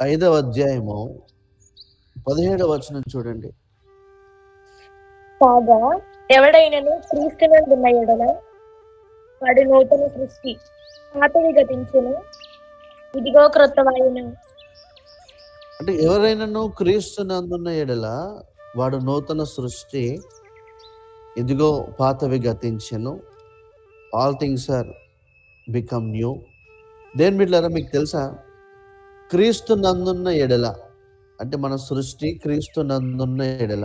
5వ అధ్యాయము 17వ వచనం చూడండి. కాగా ఎవడైనను క్రీస్తునందున్న ఎడల వాడు నూతన సృష్టి, పాతవి గతించెను, ఇదిగో క్రొత్తవాయును. అంటే ఎవరైనాను క్రీస్తునందున్న ఎడల వాడు నూతన సృష్టి, ఇదిగో పాతవి గతించెను, all things are become new. దేని బిడ్డలారా, మీకు తెలుసా క్రీస్తు నందున్న ఎడల అంటే మన సృష్టి క్రీస్తు నందున్న ఎడల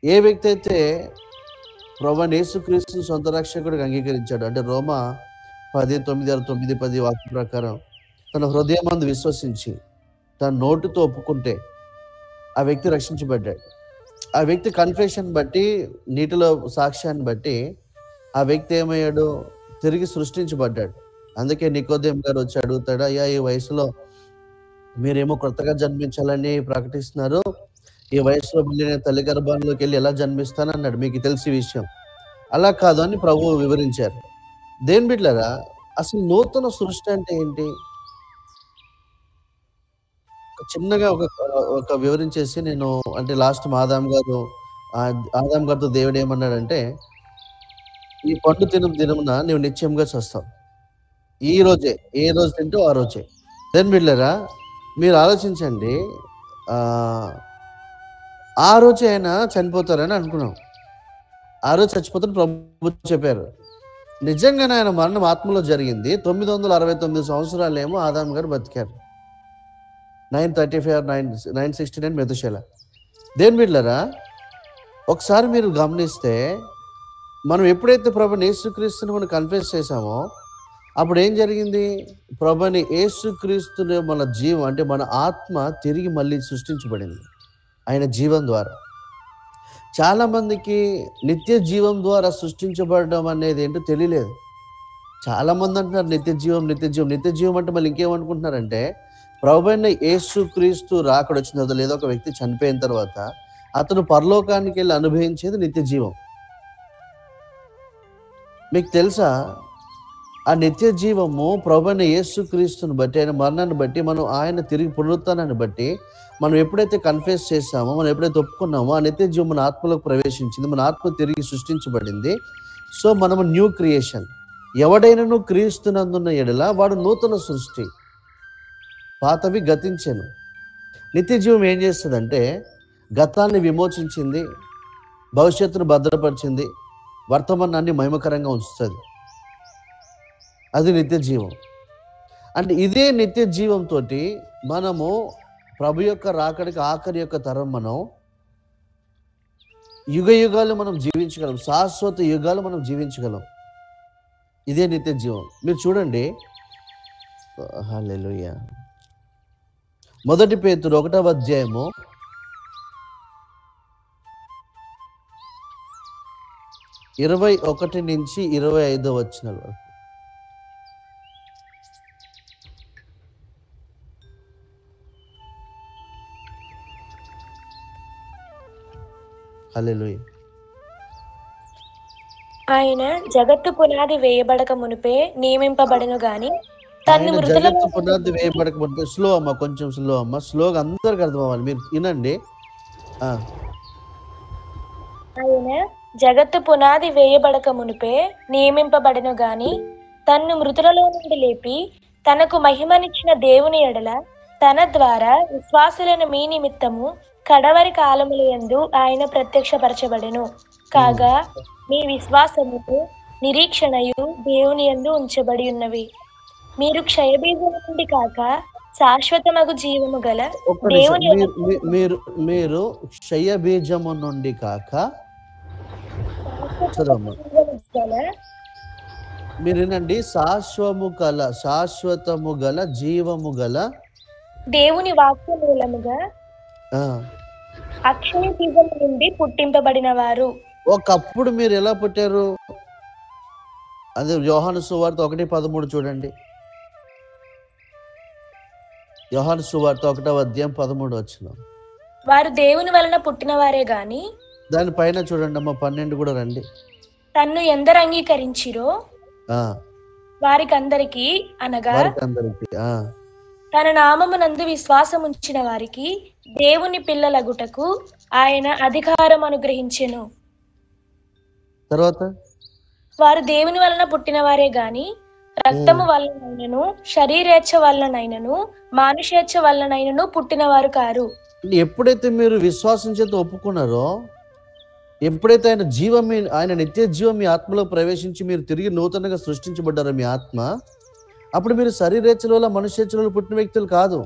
ఏ వ్యక్తి అయితే ప్రభువైన యేసుక్రీస్తుని సొంత రక్షకుడిగా అంగీకరించాడు, అంటే రోమా 10:9-9-10 వాక్యం ప్రకారం తన హృదయమందు విశ్వసించి తన నోటితో ఒప్పుకుంటే ఆ వ్యక్తి రక్షించబడ్డాడు. ఆ వ్యక్తి కన్ఫెషన్ బట్టి, నీటిలో సాక్ష్యాన్ని బట్టి ఆ వ్యక్తి ఏమయ్యాడు, తిరిగి సృష్టించబడ్డాడు. అందుకే నికోదేము గారు వచ్చి అడుగుతాడు, అయ్యా ఈ వయసులో మీరేమో కొత్తగా జన్మించాలని ప్రకటిస్తున్నారు, ఈ వయసులో మళ్ళీ నేను తల్లి గర్భంలోకి వెళ్ళి ఎలా జన్మిస్తాను అన్నాడు. మీకు తెలిసి విషయం. అలా కాదు అని ప్రభువు వివరించారు. దేని బిడ్డలారా, అసలు నూతన సృష్టి అంటే ఏంటి? చిన్నగా ఒక వివరించేసి నేను, అంటే లాస్ట్ మా ఆదాం గారితో దేవుడు ఏమన్నాడంటే, ఈ పండు దినమున నువ్వు నిత్యంగా చస్తావు. ఈ రోజే, ఏ రోజు తింటూ ఆ రోజే. దేని బిడ్డలారా, మీరు ఆలోచించండి, ఆ రోజే ఆయన చనిపోతారని అనుకున్నాం. ఆ రోజు చచ్చిపోతారని ప్రభు చెప్పారు. నిజంగానే ఆయన మరణం ఆత్మలో జరిగింది. 969 సంవత్సరాలేమో ఆదాం గారు బతికారు. 935 969 మెతుషెల. దేని బిడ్డలారా, ఒకసారి మీరు గమనిస్తే మనం ఎప్పుడైతే ప్రభుని యేసుక్రీస్తుని మనం కన్ఫెస్ చేశామో అప్పుడు ఏం జరిగింది? ప్రభుని యేసుక్రీస్తుని మన జీవం, అంటే మన ఆత్మ తిరిగి మళ్ళీ సృష్టించబడింది ఆయన జీవం ద్వారా. చాలామందికి నిత్య జీవం ద్వారా సృష్టించబడడం అనేది ఏంటో తెలియలేదు. చాలామంది అంటున్నారు నిత్య జీవం అంటే మళ్ళీ ఇంకేమనుకుంటున్నారంటే, ప్రభువైన యేసుక్రీస్తు రాకడ వచ్చిన తర్వాత లేదా ఒక వ్యక్తి చనిపోయిన తర్వాత అతను పరలోకానికి వెళ్ళి అనుభవించేది నిత్య జీవం. మీకు తెలుసా, ఆ నిత్య జీవము ప్రభువైన యేసుక్రీస్తుని బట్టి, ఆయన మరణాన్ని బట్టి, మనం ఆయన తిరిగి పునరుత్థానాన్ని బట్టి మనం ఎప్పుడైతే కన్ఫెస్ చేస్తామో, మనం ఎప్పుడైతే ఒప్పుకున్నామో ఆ నిత్య జీవం మన ఆత్మలోకి ప్రవేశించింది, మన ఆత్మ తిరిగి సృష్టించబడింది. సో మనము న్యూ క్రియేషన్. ఎవడైనాను క్రీస్తునందున్న ఎడల వాడు నూతన సృష్టి, పాతవి గతించెను. నిత్య జీవం ఏం చేస్తుందంటే గతాన్ని విమోచించింది, భవిష్యత్తును భద్రపరిచింది, వర్తమానాన్ని మహిమకరంగా ఉంచుతుంది. అది నిత్య జీవం. అంటే ఇదే నిత్య జీవంతో మనము ప్రభు యొక్క రాకడికి ఆఖరి యొక్క తరం మనం యుగ యుగాలు మనం జీవించగలం, శాశ్వత యుగాలు మనం జీవించగలం. ఇదే నిత్య జీవం. మీరు చూడండి, హల్లెలూయా. 1 పేతురు 1వ అధ్యాయము 21 నుంచి 25 వచనాల వరకు. హల్లెలూయా. ఆయన జగత్తు పునాది వేయబడక మునిపే నియమింపబడను గాని తన్ను ఆయన మృతుల జగత్తు పునాది వేయబడక ముందు, స్లో అమ్మ, కొంచెం స్లో అమ్మ, స్లోగా అందరికి అర్థం అవ్వాలి, మీరు వినండి. ఆయన జగత్తు పునాది వేయబడక మునిపే నియమింపబడను గాని తన్ను మృతులలో నుండి లేపి తనకు మహిమనిచ్చిన దేవుని ఎడల తన ద్వారా విశ్వాసులను మీ నిమిత్తము కడవరి కాలముల యందు ఆయన ప్రత్యక్షపరచబడెను. కాగా మీ విశ్వాసమును నిరీక్షణయు దేవుని యందు ఉంచబడి ఉన్నవి. మీరు క్షయబీజము నుండి కాక శాశ్వతమగు జీవము గల దేవుని మీరు క్షయ బీజము నుండి కాక, మీరు వినండి, శాశ్వతము గల జీవము గల దేవుని వాక్య మూలముగా అక్షయ బీజము నుండి పుట్టింపబడిన వారు. ఒకప్పుడు మీరు ఎలా పుట్టారు? అదే యోహాను సువార్త 1:13 చూడండి. యోహాను సువార్త 1వ అధ్యాయం 13 వచనం. వారు దేవుని వలన పుట్టిన వారే గాని, దానిపైన చూడండి అమ్మ 12 కూడా రండి. తన్ను ఎందరు అంగీకరించిరో వారికందరికి, అనగా తన నామమునందు విశ్వాసం ఉంచిన వారికి దేవుని పిల్లలగుటకు ఆయన అధికారం అనుగ్రహించెను. తర్వాత వారు దేవుని వలన పుట్టిన వారే గాని రక్తము వలనైనను శరీరేచ్ఛ వలనైనను మానుషేచ్ఛ వలనైనను పుట్టినవారు కారు. ఎప్పుడైతే మీరు విశ్వాసం చేత ఒప్పుకున్నారో, ఎప్పుడైతే ఆయన నిత్య జీవం మీ ఆత్మలో ప్రవేశించి మీరు తిరిగి నూతనంగా సృష్టించబడ్డారో మీ ఆత్మ, అప్పుడు మీరు శరీరేచ్ఛల వల్ల మనుష్యేచ్ఛల వల్ల పుట్టిన వ్యక్తులు కాదు.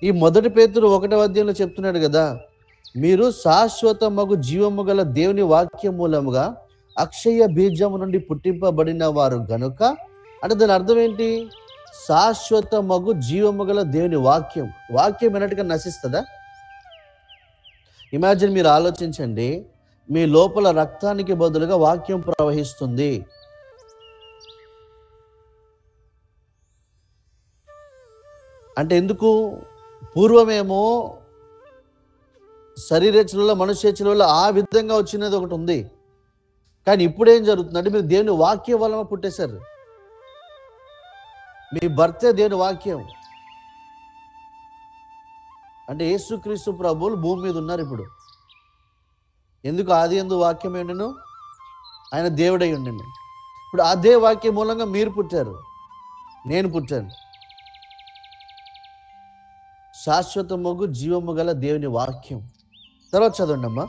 ఈ 1 పేతురు 1వ అధ్యాయంలో చెప్తున్నాడు కదా, మీరు శాశ్వత మగు జీవము గల దేవుని వాక్యం మూలముగా అక్షయ బీజము నుండి పుట్టింపబడిన వారు గనుక. అంటే దాని అర్థం ఏంటి? శాశ్వత మగు జీవము గల దేవుని వాక్యం. వాక్యం ఎన్నటిగా నశిస్తుందా? ఇమాజిన్, మీరు ఆలోచించండి, మీ లోపల రక్తానికి బదులుగా వాక్యం ప్రవహిస్తుంది. అంటే ఎందుకు? పూర్వమేమో శరీరేచ్ఛల మనుష్యేచ్ఛల వల్ల ఆ విధంగా వచ్చినది ఒకటి ఉంది. కానీ ఇప్పుడు ఏం జరుగుతుందంటే, మీరు దేవుని వాక్యం వలన పుట్టేశారు. మీ భర్తే దేవుని వాక్యం. అంటే యేసుక్రీస్తు ప్రభువులు భూమి మీద ఉన్నారు ఇప్పుడు. ఎందుకు? ఆది యందు వాక్యం ఉండెను, ఆయన దేవుడై ఉండెను. ఇప్పుడు అదే వాక్యం మూలంగా మీరు పుట్టారు, నేను పుట్టాను. శాశ్వత మగు జీవము గల దేవుని వాక్యం. తర్వాత చదవండి అమ్మా.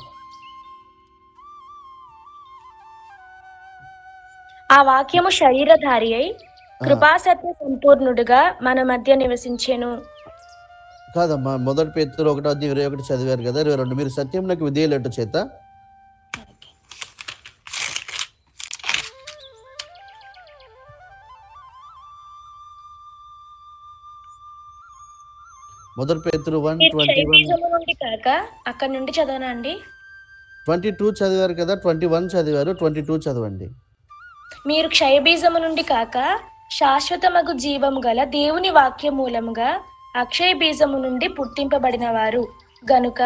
ఆ వాక్యము శరీరధారి అయి కృపాసత్య సంపూర్ణుడుగా మన మధ్య నివసించెను. కాదమ్మా, 1 పేతురు 1:21 చదివారు కదా, 22. మీరు సత్యమునకు విధేయులట చేత 1 పేతురు 1:21 నుండి కాక అక్కడ నుండి చదవనండి. 22 చదివారు కదా, 21 చదివారు, 22 చదవండి. మీరు క్షయబీజము నుండి కాక శాశ్వతమగు జీవము గల దేవుని వాక్య మూలముగా అక్షయ బీజము నుండి పుట్టింపబడిన వారు గనుక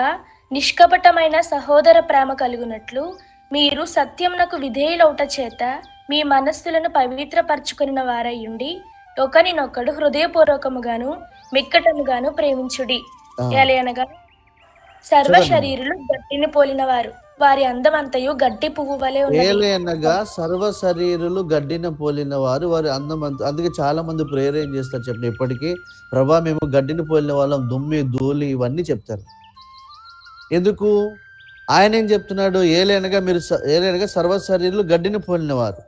నిష్కపటమైన సహోదర ప్రేమ కలుగునట్లు మీరు సత్యమునకు విధేయులౌట చేత మీ మనస్సులను పవిత్రపరచుకున్న వారయ్యుండి ఒకరినొకడు హృదయపూర్వకముగాను మిక్కటముగాను ప్రేమించుడి. ఎలయనగా సర్వ శరీరులు గట్టిని పోలిన వారు, వారి అందమంతయు గడ్డి పువ్వు వలె ఉన్నది. అనగా సర్వ శరీరులు గడ్డిన పోలిన వారు, వారి అందం అంత. అందుకే చాలా మంది ప్రేయర్ ఏం చేస్తారు చెప్పండి, ఇప్పటికీ ప్రభా మేము గడ్డిని పోలిన వాళ్ళం, దుమ్మి ధూళి ఇవన్నీ చెప్తారు. ఎందుకు? ఆయన ఏం చెప్తున్నాడు? ఏలైనగా సర్వ శరీరులు గడ్డిని పోలిన వారు.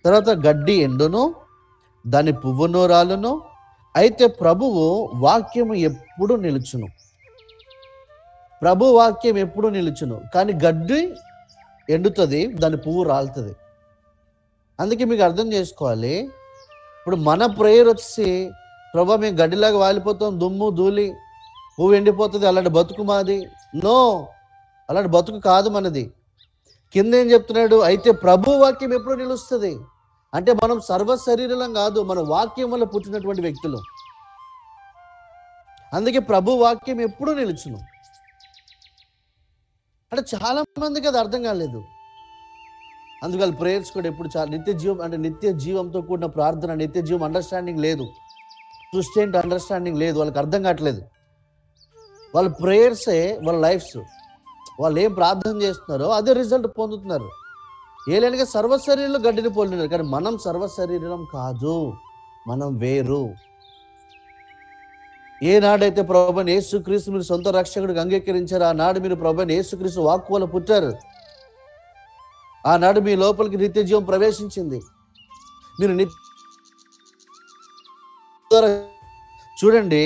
తర్వాత గడ్డి ఎండును, దాని పువ్వును రాలును, అయితే ప్రభువు వాక్యము ఎప్పుడు నిలుచును. ప్రభు వాక్యం ఎప్పుడు నిలుచును. కానీ గడ్డి ఎండుతుంది, దాని పువ్వు రాలుతుంది. అందుకే మీకు అర్థం చేసుకోవాలి, ఇప్పుడు మన ప్రేయర్ వచ్చి ప్రభా మేము గడ్డిలాగా వాలిపోతాం, దుమ్ము ధూళి పువ్వు ఎండిపోతుంది, అలాంటి బతుకు మాది. నో, అలాంటి బతుకు కాదు మనది. కింద ఏం చెప్తున్నాడు? అయితే ప్రభు వాక్యం ఎప్పుడు నిలుస్తుంది. అంటే మనం సర్వ శరీరం కాదు, మన వాక్యం వల్ల పుట్టినటువంటి వ్యక్తులు. అందుకే ప్రభు వాక్యం ఎప్పుడు నిలుచును. అంటే చాలా మందికి అది అర్థం కాలేదు. అందుకని ప్రేయర్స్ కూడా ఎప్పుడు చాలా నిత్య జీవం, అంటే నిత్య జీవంతో కూడిన ప్రార్థన, నిత్య జీవం అండర్స్టాండింగ్ లేదు, సృష్టి ఏంటి అండర్స్టాండింగ్ లేదు, వాళ్ళకి అర్థం కావట్లేదు. వాళ్ళ ప్రేయర్సే వాళ్ళ లైఫ్స్. వాళ్ళు ఏం ప్రార్థన చేస్తున్నారో అదే రిజల్ట్ పొందుతున్నారు. ఏలైనగా సర్వ శరీరంలో గడ్డిని పోలినారు, కానీ మనం సర్వ శరీరం కాదు, మనం వేరు. ఏనాడైతే ప్రభువైన యేసుక్రీస్తు మీరు సొంత రక్షకుడికి అంగీకరించారు, ఆనాడు మీరు ప్రభువైన యేసుక్రీస్తు వాక్కు వల్ల పుట్టారు. ఆనాడు మీ లోపలికి నిత్య జీవం ప్రవేశించింది. మీరు చూడండి.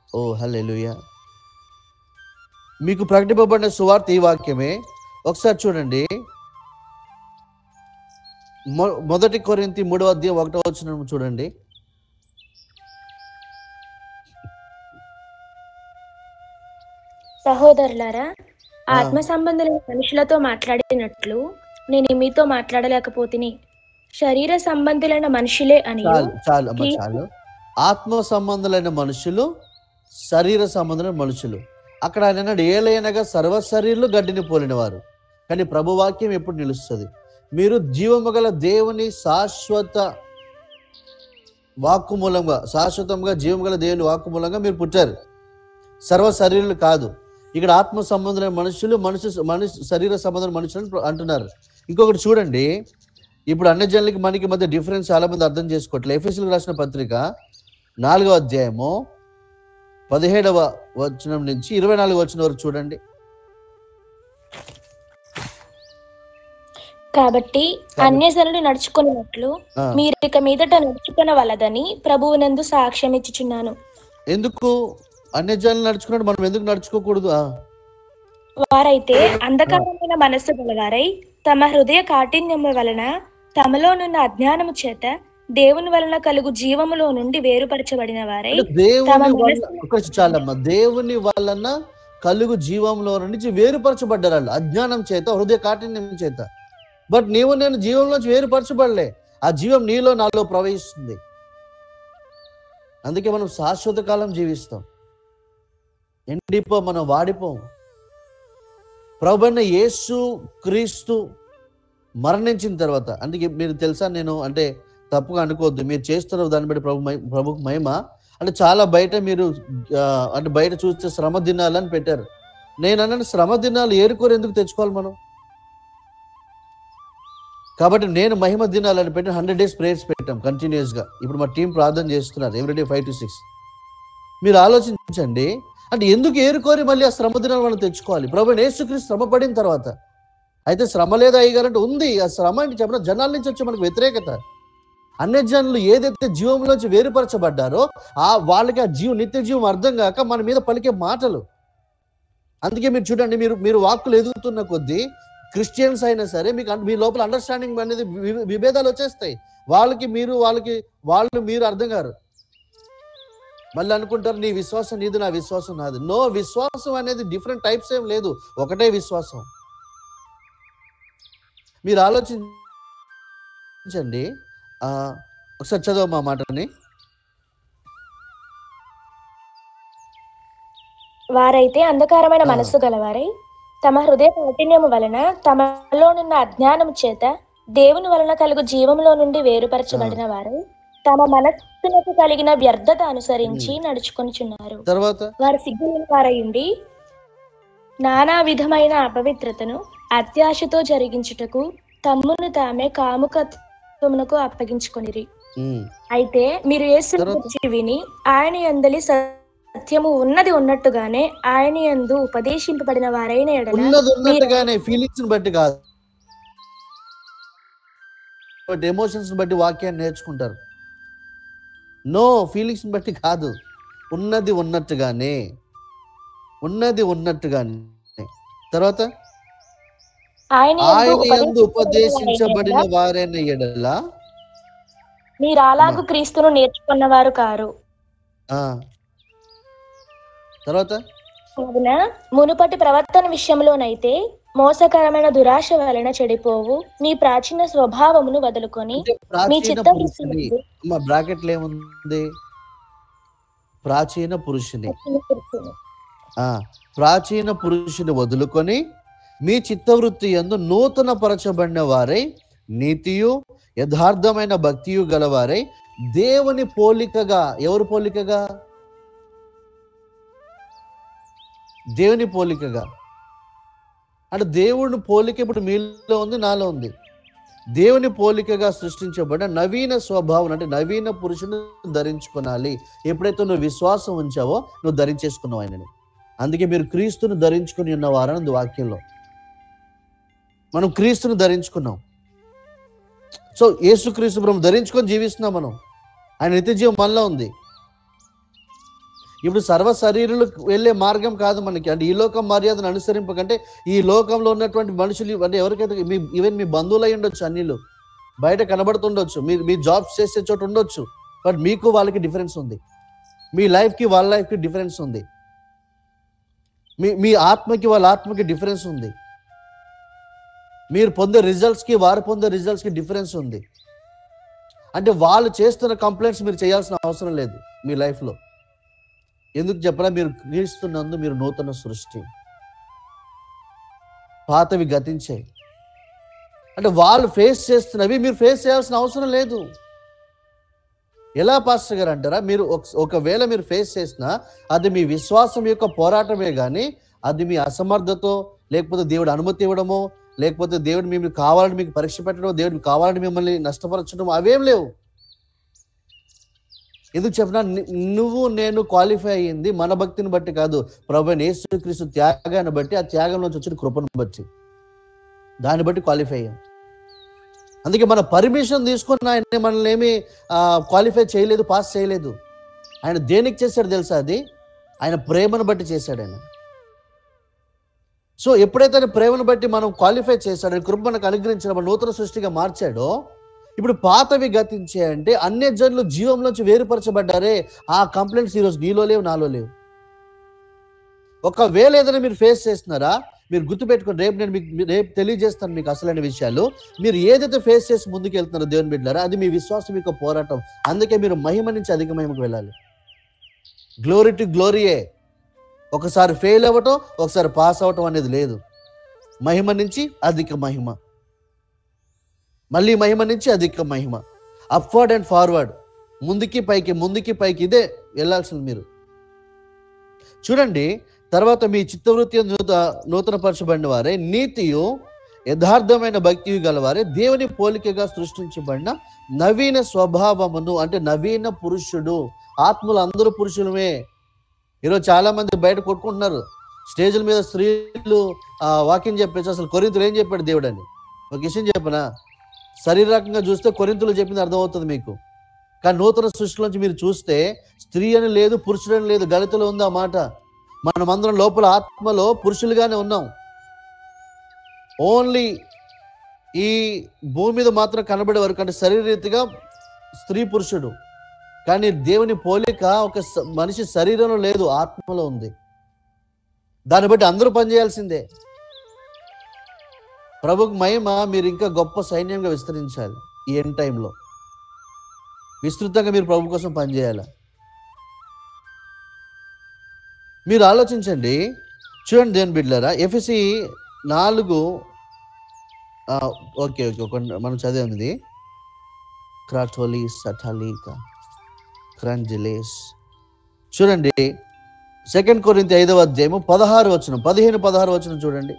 ఓ హల్లెలూయా. మీకు ప్రకటింపబడిన సువార్త ఈ వాక్యమే. ఒకసారి చూడండి, 1 కొరింథీ 3:1 చూడండి. సహోదరులారా, ఆత్మ సంబంధులైన మనుషులతో మాట్లాడినట్లు నేను మీతో మాట్లాడలేకపోతిని. శరీర సంబంధులైన మనుషులే అని. చాలు. ఆత్మ సంబంధులైన మనుషులు, శరీర సంబంధులైన మనుషులు. అక్కడ ఆయన అన్నాడు, ఏలైనగా సర్వ శరీరులు గడ్డిని పోలిన వారు, కానీ ప్రభు వాక్యం ఎప్పుడు నిలుస్తుంది. మీరు జీవము గల దేవుని శాశ్వత వాక్కు మూలంగా, శాశ్వతంగా జీవం గల దేవుని వాక్కు మూలంగా మీరు పుట్టారు. సర్వ శరీరులు కాదు. ఇక్కడ ఆత్మ సంబంధమైన మనుషులు, మనిషి శరీర సంబంధమైన మనుషులు అంటున్నారు. ఇంకొకటి చూడండి, ఇప్పుడు అన్ని జనులకి మనకి మధ్య డిఫరెన్స్ చాలా మంది అర్థం చేసుకోవట్లేదు. ఎఫెసీయులకు రాసిన పత్రిక 4వ అధ్యాయము 17వ వచనం నుంచి 24వ వచనం వరకు చూడండి. కాబట్టి అన్యజనులు నడుచుకున్నట్లు మీరు ఇక మీదట నడుచుకొనవలదని ప్రభువునందు సాక్ష్యం ఇచ్చుచున్నాను. ఎందుకు అన్యజనులు నడుచుకున్నాడు, మనం ఎందుకు నడుచుకోకూడదు? వారైతే అంధకారమైన మనస్సు గలవారై తమ హృదయ కాఠిన్యము వలన తమలోనున్న అజ్ఞానము చేత దేవుని వలన కలుగు జీవములో నుండి వేరుపరచబడిన వారై దేవుని వలన కలుగు జీవంలో నుంచి వేరుపరచబడ్డారు వాళ్ళు అజ్ఞానం చేత, హృదయ కాఠిన్యం చేత. బట్ నీవు నేను జీవంలోంచి వేరుపరచబడలే. ఆ జీవం నీలో నాలో ప్రవహిస్తుంది. అందుకే మనం శాశ్వత కాలం జీవిస్తాం. ఎండిపో, మనం వాడిపోం. ప్రభువైన యేసు క్రీస్తు మరణించిన తర్వాత, అందుకే మీరు తెలుసా, నేను అంటే తప్పుగా అనుకోవద్దు, మీరు చేస్తున్న దాన్ని బట్టి ప్రభుకు మహిమ. అంటే చాలా బయట మీరు అంటే బయట చూస్తే శ్రమ దినాలు అని పెట్టారు. నేను అన్నాను, శ్రమ దినాలు ఏరుకోరు ఎందుకు తెచ్చుకోవాలి మనం? కాబట్టి నేను మహిమ దినాలని పెట్టి 100 days ప్రేయర్స్ పెట్టాం కంటిన్యూస్గా. ఇప్పుడు మా టీం ప్రార్థన చేస్తున్నారు ఎవ్రీడే 5 to 6. మీరు ఆలోచించండి, అంటే ఎందుకు ఏరుకోరి మళ్ళీ ఆ శ్రమ దినాలు మనం తెచ్చుకోవాలి? ప్రభువైన యేసుక్రీస్తు శ్రమ పడిన తర్వాత, అయితే శ్రమ లేదా అయ్యగారంటే ఉంది. ఆ శ్రమ అంటే చెప్పిన జనాల నుంచి వచ్చే మనకు వ్యతిరేకత. అన్య జనులు ఏదైతే జీవంలోంచి వేరుపరచబడ్డారో వాళ్ళకి ఆ నిత్య జీవం అర్థం కాక మన మీద పలికే మాటలు. అందుకే మీరు చూడండి, మీరు వాక్కులు ఎదుగుతున్న కొద్దీ క్రిస్టియన్స్ అయినా సరే మీకు మీ లోపల అండర్స్టాండింగ్ అనేది విభేదాలు వచ్చేస్తాయి. వాళ్ళు మీరు అర్థం కారు. మళ్ళీ అనుకుంటారు నీ విశ్వాసం నీది, నా విశ్వాసం నాది. నో, విశ్వాసం అనేది డిఫరెంట్ టైప్స్ ఏం లేదు, ఒకటే విశ్వాసం. మీరు ఆలోచించండి. ఒకసారి చదవ మా మాటని. వారైతే అంధకారమైన మనస్సు గలవారై తమ హృదయ కాఠిన్యము వలన తమలోనున్న అజ్ఞానము చేత దేవుని వలన కలుగు జీవములో నుండి వేరుపరచబడిన వారు తమ మనస్సునకు కలిగిన వ్యర్థత అనుసరించి నడుచుకొనిచున్నారు. తర్వాత వారు సిగ్గులేని వారై ఉండి నానా విధమైన అపవిత్రతను అత్యాశతో జరిగించుటకు తమ్మును తామే కాముకత్వమునకు అప్పగించుకొనిరి. అయితే మీరు యేసును గురించి విని ఆయన యందలి సత్యము ఉన్నది ఉన్నట్టుగానే ఆయన యందు ఉపదేశింపబడిన వారైన ఉన్నట్టుగానే, ఫీలింగ్స్ బట్టి కాదు, ఎమోషన్స్ బట్టి వాక్యాన్ని నేర్చుకుంటారు. నో, ఫీలింగ్స్ బట్టి కాదు, ఉన్నది ఉన్నట్టుగానే. తర్వాత ఆయన యందు ఉపదేశించబడిన వారైన ఎడల మీరు అలాగూ క్రీస్తును నేర్చుకున్నవారు కారు. తర్వాత కావున మునుపటి ప్రవర్తన విషయంలోనైతే మోసకరమైన దురాశ వలన చెడిపోవు మీ ప్రాచీన స్వభావమును వదులుకొని మీ చిత్తవృత్తిని బ్రాకెట్లో ఏముంది? ప్రాచీన పురుషుని వదులుకొని మీ చిత్తవృత్తి యందు నూతన పరచబడిన వారై నీతియు యథార్థమైన భక్తియు గలవారై దేవుని పోలికగా. ఎవరు పోలికగా? దేవుని పోలికగా. అంటే దేవుని పోలిక ఇప్పుడు మీలో ఉంది, నాలో ఉంది. దేవుని పోలికగా సృష్టించబడిన నవీన స్వభావం, అంటే నవీన పురుషుని ధరించుకోవాలి. ఎప్పుడైతే నువ్వు విశ్వాసం ఉంచావో నువ్వు ధరించేసుకున్నావు ఆయనని. అందుకే మీరు క్రీస్తును ధరించుకుని ఉన్నవారని వాక్యంలో మనం క్రీస్తును ధరించుకున్నాం. సో యేసుక్రీస్తు మనం ధరించుకొని జీవిస్తున్నాం మనం. ఆయన నిత్య జీవం మనలో ఉంది. ఇప్పుడు సర్వ శరీరులకు వెళ్ళే మార్గం కాదు మనకి. అంటే ఈ లోకం మర్యాదను అనుసరింపకంటే ఈ లోకంలో ఉన్నటువంటి మనుషులు, అంటే ఎవరికైతే ఈవెన్ మీ బంధువులు అయి ఉండొచ్చు, అన్నిలు బయట కనబడుతుండొచ్చు, మీ జాబ్స్ చేసే చోట ఉండొచ్చు, బట్ మీకు వాళ్ళకి డిఫరెన్స్ ఉంది. మీ లైఫ్కి వాళ్ళ లైఫ్కి డిఫరెన్స్ ఉంది. మీ ఆత్మకి వాళ్ళ ఆత్మకి డిఫరెన్స్ ఉంది. మీరు పొందే రిజల్ట్స్కి వారు పొందే రిజల్ట్స్కి డిఫరెన్స్ ఉంది. అంటే వాళ్ళు చేస్తున్న కంప్లైంట్స్ మీరు చేయాల్సిన అవసరం లేదు మీ లైఫ్లో. ఎందుకు చెప్పరా? మీరు క్రీస్తునందు మీరు నూతన సృష్టి, పాతవి గతించాయి. అంటే వాళ్ళు ఫేస్ చేస్తున్నవి మీరు ఫేస్ చేయాల్సిన అవసరం లేదు. ఎలా పాస్టర్ గారు అంటారా? మీరు ఒకవేళ మీరు ఫేస్ చేసినా అది మీ విశ్వాసం యొక్క పోరాటమే కానీ అది మీ అసమర్థతో, లేకపోతే దేవుడు అనుమతి ఇవ్వడమో, లేకపోతే దేవుడు మిమ్మల్ని కావాలని మీకు పరీక్ష పెట్టడం, దేవుడు కావాలని మిమ్మల్ని నష్టపరచడం అవేం లేవు. ఎందుకు చెప్పినా, నువ్వు నేను క్వాలిఫై అయ్యింది మన భక్తిని బట్టి కాదు, ప్రభువైన యేసుక్రీస్తు త్యాగాన్ని బట్టి, ఆ త్యాగంలోంచి వచ్చిన కృపను బట్టి, దాన్ని బట్టి క్వాలిఫై అయ్యాం. అందుకే మన పర్మిషన్ తీసుకున్న ఆయన మనల్ని ఏమి క్వాలిఫై చేయలేదు, పాస్ చేయలేదు. ఆయన దేనికి చేశాడు తెలుసా? అది ఆయన ప్రేమను బట్టి చేశాడు ఆయన. సో ఎప్పుడైతే ఆయన ప్రేమను బట్టి మనం క్వాలిఫై చేశాడు, ఆయన కృప మనకు అనుగ్రహించిన మన నూతన సృష్టిగా మార్చాడో, ఇప్పుడు పాతవి గతించే అంటే అన్య జనులు జీవంలోంచి వేరుపరచబడ్డారే, ఆ కంప్లైంట్స్ ఈరోజు నీలో లేవు, నాలో లేవు. ఒకవేళ ఏదైనా మీరు ఫేస్ చేస్తున్నారా, మీరు గుర్తుపెట్టుకోండి, రేపు తెలియజేస్తాను మీకు అసలైన విషయాలు. మీరు ఏదైతే ఫేస్ చేసి ముందుకు వెళ్తున్నారో దేవుని బిడ్డలారా, అది మీ విశ్వాసం యొక్క పోరాటం. అందుకే మీరు మహిమ నుంచి అధిక మహిమకు వెళ్ళాలి. గ్లోరీ టు గ్లోరీయే. ఒకసారి ఫెయిల్ అవ్వటం, ఒకసారి పాస్ అవ్వటం అనేది లేదు. మహిమ నుంచి అధిక మహిమ, మళ్ళీ మహిమ నుంచి అధిక మహిమ, అప్వర్డ్ అండ్ ఫార్వర్డ్, ముందుకి పైకి, ముందుకి పైకి, ఇదే వెళ్ళాల్సింది మీరు. చూడండి, తర్వాత మీ చిత్తవృత్తి నూతన పరచబడిన వారే, నీతియు యథార్థమైన భక్తి గలవారే, దేవుని పోలికగా సృష్టించబడిన నవీన స్వభావమును, అంటే నవీన పురుషుడు. ఆత్మలు అందరూ పురుషులమే. ఈరోజు చాలా మంది బయట కొట్టుకుంటున్నారు, స్టేజ్ల మీద స్త్రీలు వాక్యం చెప్పేసి, అసలు కొరింథీయులు ఏం చెప్పాడు దేవుడు అని. ఒక విషయం చెప్పనా, శరీరకంగా చూస్తే కొరింథీయులు చెప్పింది అర్థమవుతుంది మీకు. కానీ నూతన సృష్టిలోంచి మీరు చూస్తే స్త్రీ అని లేదు, పురుషుడు అని లేదు, గళితలో ఉంది ఆ మాట. మనమందరం లోపల ఆత్మలో పురుషులుగానే ఉన్నాం. ఓన్లీ ఈ భూమి మీద మాత్రం కనబడే వరకు, అంటే శరీరరీతిగా స్త్రీ పురుషుడు, కానీ దేవుని పోలిక ఒక మనిషి శరీరంలో లేదు, ఆత్మలో ఉంది. దాన్ని బట్టి అందరూ పనిచేయాల్సిందే. ప్రభుకు మహిమ. మీరు ఇంకా గొప్ప సైన్యంగా విస్తరించాలి. ఈ ఎండ్ టైంలో విస్తృతంగా మీరు ప్రభు కోసం పనిచేయాలి. మీరు ఆలోచించండి, చూడండి దేవుని బిడ్డలారా, ఎఫెసీ 4 ఓకే మనం చదివింది క్రాటోలిస్ సటాలికా క్రాంజిలేస్. చూడండి 2 కొరింథీ 5వ అధ్యాయము 15-16 వచనం చూడండి.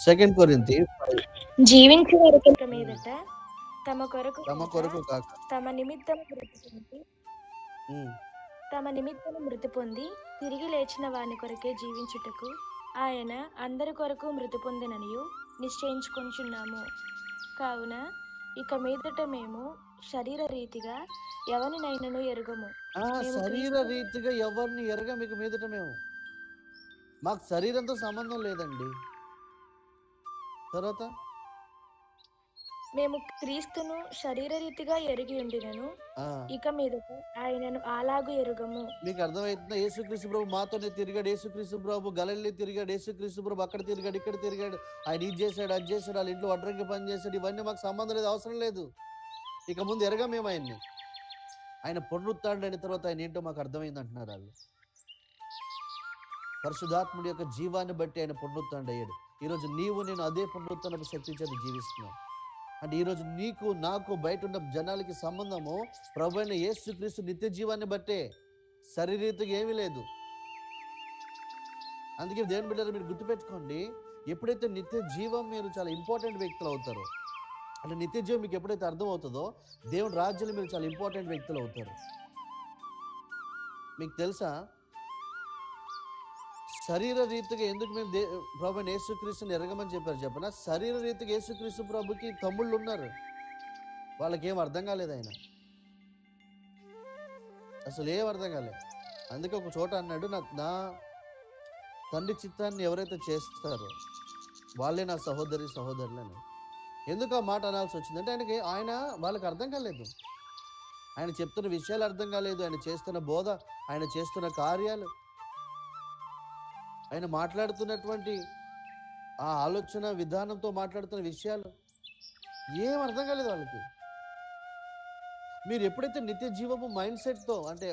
2 కొరింథీ జీవించే వారికి మీదట తమ కొరకు కాక తమ నిమిత్తము మృతి పొంది తిరిగి లేచిన వాని కొరకే జీవించుటకు ఆయన అందరి కొరకు మృతి పొందిననియు నిశ్చయించుకొంచున్నాము. కావున ఇక మీదట మేము శరీర రీతిగా ఎవరినైనను ఎరుగము. శరీర రీతిగా ఎవరిని ఎరగం. ఇక మీదట మాకు శరీరంతో సంబంధం లేదండి. తర్వాత మేము క్రీస్తును శరీర రీతిగా ఎరిగి ఉండినను ఇక మీదట ఆయనను అలాగూ ఎరుగము. మీకు అర్థమవుతుందా? యేసుక్రీస్తు ప్రభు మాతోనే తిరిగాడు, యేసుక్రీస్తు ప్రభు గలిలీ తిరిగాడు, యేసుక్రీస్తు ప్రభు అక్కడ తిరిగాడు, ఇక్కడ తిరిగాడు, ఆయన ఇది చేశాడు, అది చేశాడు, వాళ్ళ ఇంట్లో వడ్రంగి పని చేశాడు. ఇవన్నీ మాకు సంబంధం లేదు, అవసరం లేదు. ఇక ముందు ఎరగా మేము ఆయన్ని. ఆయన పునరుత్థానుడైన తర్వాత ఆయన ఏంటో మాకు అర్థమైంది అంటున్నారు వాళ్ళు. పరిశుద్ధాత్ముడి యొక్క జీవాన్ని బట్టి ఆయన పునరుత్థానుడు అయ్యాడు. ఈరోజు నీవు నేను అదే పునరుత్థానపు శక్తి చేత జీవిస్తున్నాం. అంటే ఈరోజు నీకు నాకు బయట ఉన్న జనాలకి సంబంధము ప్రభు అయిన యేసుక్రీస్తు నిత్య జీవాన్ని బట్టే, శరీరీతిగా ఏమీ లేదు. అందుకే దేవుని బిడ్డలు మీరు గుర్తుపెట్టుకోండి, ఎప్పుడైతే నిత్య జీవం మీరు చాలా ఇంపార్టెంట్ వ్యక్తులు అవుతారో, అంటే నిత్య జీవం మీకు ఎప్పుడైతే అర్థం అవుతుందో దేవుని రాజ్యంలో మీరు చాలా ఇంపార్టెంట్ వ్యక్తులు అవుతారు. మీకు తెలుసా, శరీర రీతిగా ఎందుకు మేము ప్రభు యేసుక్రీస్తుని ఎరగమని చెప్పారు చెప్పనా? శరీర రీతిగా యేసుక్రీస్తు ప్రభుకి తమ్ముళ్ళు ఉన్నారు, వాళ్ళకేం అర్థం కాలేదు, ఆయన అసలు ఏం అర్థం కాలేదు. అందుకే ఒక చోట అన్నాడు, నా తండ్రి చిత్తాన్ని ఎవరైతే చేస్తారో వాళ్ళే నా సహోదరులని. ఎందుకు ఆ మాట అనాల్సి వచ్చిందంటే ఆయన వాళ్ళకి అర్థం కాలేదు, ఆయన చెప్తున్న విషయాలు అర్థం కాలేదు, ఆయన చేస్తున్న బోధ, ఆయన చేస్తున్న కార్యాలు, ఆయన మాట్లాడుతున్నటువంటి ఆ ఆలోచన విధానంతో మాట్లాడుతున్న విషయాలు ఏం అర్థం కాలేదు వాళ్ళకి. మీరు ఎప్పుడైతే నిత్య జీవపు మైండ్ సెట్తో, అంటే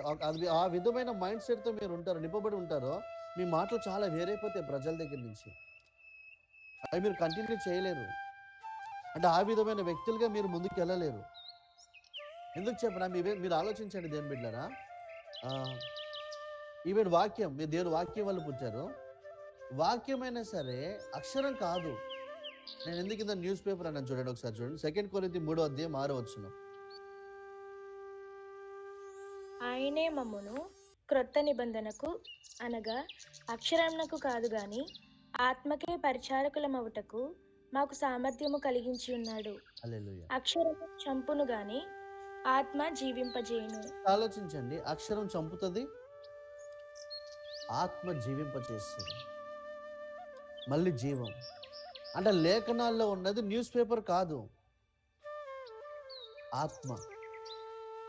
ఆ విధమైన మైండ్ సెట్తో మీరు ఉంటారో, నింపబడి ఉంటారో, మీ మాటలు చాలా వేరైపోతాయి ప్రజల దగ్గర నుంచి. అవి మీరు కంటిన్యూ చేయలేరు, అంటే ఆ విధమైన వ్యక్తులుగా మీరు ముందుకు వెళ్ళలేరు. ఎందుకు చెప్పనా, మీరు ఆలోచించండి దేవుని బిడ్డలారా. ఈవెన్ వాక్యం, మీరు దేవుని వాక్యం వల్ల పుట్టారు. వాక్యమైనా సరే అక్షరం కాదు. నేను ఎందుకు ఇంత న్యూస్ పేపర్ అన్నాను చూడండి, ఒకసారి చూడండి. 2 కొరింథీ 3:6. ఆయనే మమ్మును క్రొత్త నిబంధనకు అనగా అక్షరమునకు కాదు గాని ఆత్మకే పరిచారకులమవుటకు మాకు సామర్థ్యము కలిగించి ఉన్నాడు. హల్లెలూయా. అక్షరము చంపును గాని ఆత్మ జీవింపజేయును. ఆలోచించండి, అక్షరం చంపుతుంది, ఆత్మ జీవింపచేస్తుంది. మళ్ళీ జీవం అంటే లేఖనాల్లో ఉన్నది న్యూస్ పేపర్ కాదు, ఆత్మ,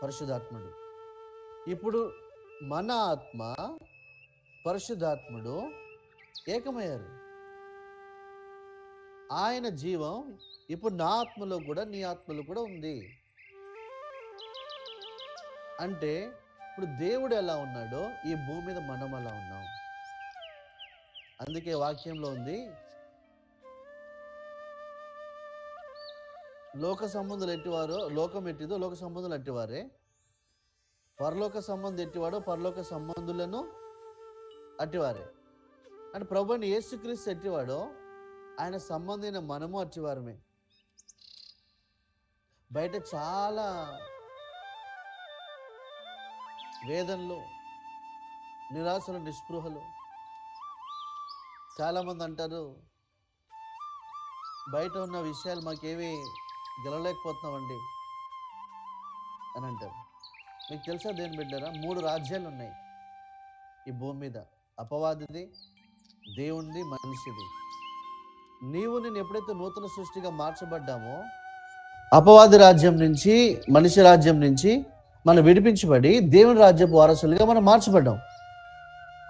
పరిశుద్ధాత్ముడు. ఇప్పుడు మన ఆత్మ పరిశుద్ధాత్ముడు ఏకమయ్యారు. ఆయన జీవం ఇప్పుడు నా ఆత్మలో కూడా నీ ఆత్మలో కూడా ఉంది. అంటే ఇప్పుడు దేవుడు ఎలా ఉన్నాడో ఈ భూమి మీద మనం అలా ఉన్నాం. అందుకే వాక్యంలో ఉంది, లోక సంబంధులు ఎట్టివారో లోకం ఎట్టిదో లోక సంబంధులు అట్టివారే, పరలోక సంబంధం ఎట్టివాడో పరలోక సంబంధులను అట్టివారే. అంటే ప్రభువుని యేసుక్రీస్తు ఎట్టివాడో ఆయన సంబంధమైన మనము అట్టివారమే. బయట చాలా వేదనలు, నిరాశలు, నిస్పృహలు. చాలామంది అంటారు, బయట ఉన్న విషయాలు మాకేమీ గెలవలేకపోతున్నామండి అని అంటారు. మీకు తెలుసా దేని బిడ్డరా, 3 రాజ్యాలు ఉన్నాయి ఈ భూమి మీద, అపవాదిది, దేవునిది, మనిషిది. నేను ఎప్పుడైతే నూతన సృష్టిగా మార్చబడ్డామో అపవాది రాజ్యం నుంచి, మనిషి రాజ్యం నుంచి మనం విడిపించబడి దేవుని రాజ్యపు వారసులుగా మనం మార్చబడ్డాం.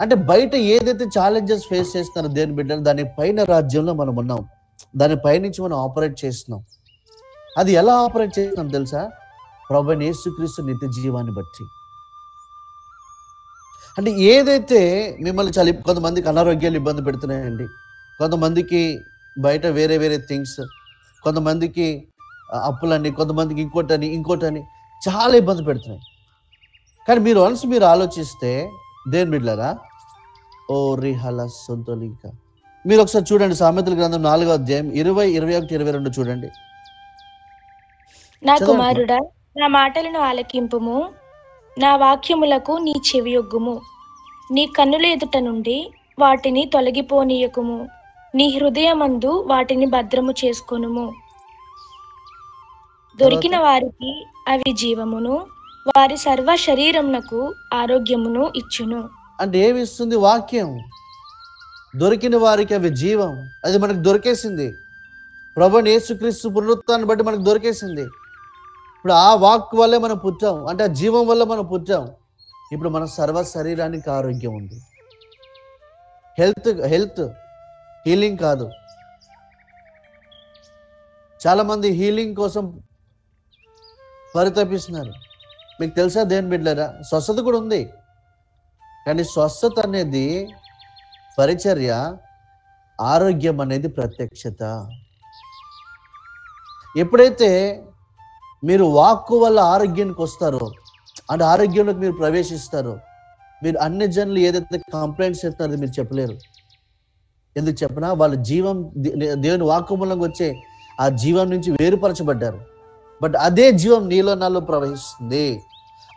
అంటే బయట ఏదైతే ఛాలెంజెస్ ఫేస్ చేస్తున్నారో దేని బిడ్డలు, దాని పైన రాజ్యంలో మనం ఉన్నాం. దాని పైనుంచి మనం ఆపరేట్ చేస్తున్నాం. అది ఎలా ఆపరేట్ చేస్తున్నాం తెలుసా? ప్రభువైన యేసుక్రీస్తు నిత్య జీవాన్ని బట్టి. అంటే ఏదైతే మిమ్మల్ని చాలా కొంతమందికి అనారోగ్యాలు ఇబ్బంది పెడుతున్నాయండి, కొంతమందికి బయట వేరే వేరే థింగ్స్, కొంతమందికి అప్పులని, కొంతమందికి ఇంకోటని చాలా ఇబ్బంది పెడుతున్నాయి. కానీ మీరు ఆలోచిస్తే దేని బిడ్డలారా, ఓ రిహల సొంతలిక, మీరు ఒకసారి చూడండి సామెతల గ్రంథం 4వ అధ్యాయం 20, 21, 22 చూడండి. నా కుమారుడా, నా మాటలను ఆలకింపుము, నా వాక్యములకు నీ చెవియొగ్గుము. నీ కన్నుల ఎదుట నుండి వాటిని తొలగిపోనీయకుము, నీ హృదయమందు వాటిని భద్రము చేసుకొనుము. దొరికిన వారికి అవి జీవమును, వారి సర్వ శరీరమునకు ఆరోగ్యమును ఇచ్చును. అంటే ఏమి ఇస్తుంది? వాక్యం. దొరికిన వారికి అవి జీవం. అది మనకు దొరికేసింది, ప్రభువైన యేసుక్రీస్తు పునరుత్థానాన్ని బట్టి మనకు దొరికేసింది. ఇప్పుడు ఆ వాక్ వల్లే మనం పుట్టాం, అంటే ఆ జీవం వల్ల మనం పుట్టాం. ఇప్పుడు మన సర్వ శరీరానికి ఆరోగ్యం ఉంది. హెల్త్ హీలింగ్ కాదు. చాలా మంది హీలింగ్ కోసం పరితపిస్తున్నారు. మీకు తెలుసా దేని బిడ్డలారా, స్వస్థత కూడా ఉంది. కానీ స్వస్థత అనేది పరిచర్య, ఆరోగ్యం అనేది ప్రత్యక్షత. ఎప్పుడైతే మీరు వాక్కు వల్ల ఆరోగ్యానికి వస్తారో, అంటే ఆరోగ్యంలోకి మీరు ప్రవేశిస్తారో, మీరు అన్ని జనులు ఏదైతే కంప్లైంట్స్ చెప్తారో మీరు చెప్పలేరు. ఎందుకు చెప్పనా? వాళ్ళు జీవం, దేవుని వాక్కు మూలంగా వచ్చే ఆ జీవం నుంచి వేరుపరచబడ్డారు. బట్ అదే జీవం నీలో నాలో ప్రవహిస్తుంది.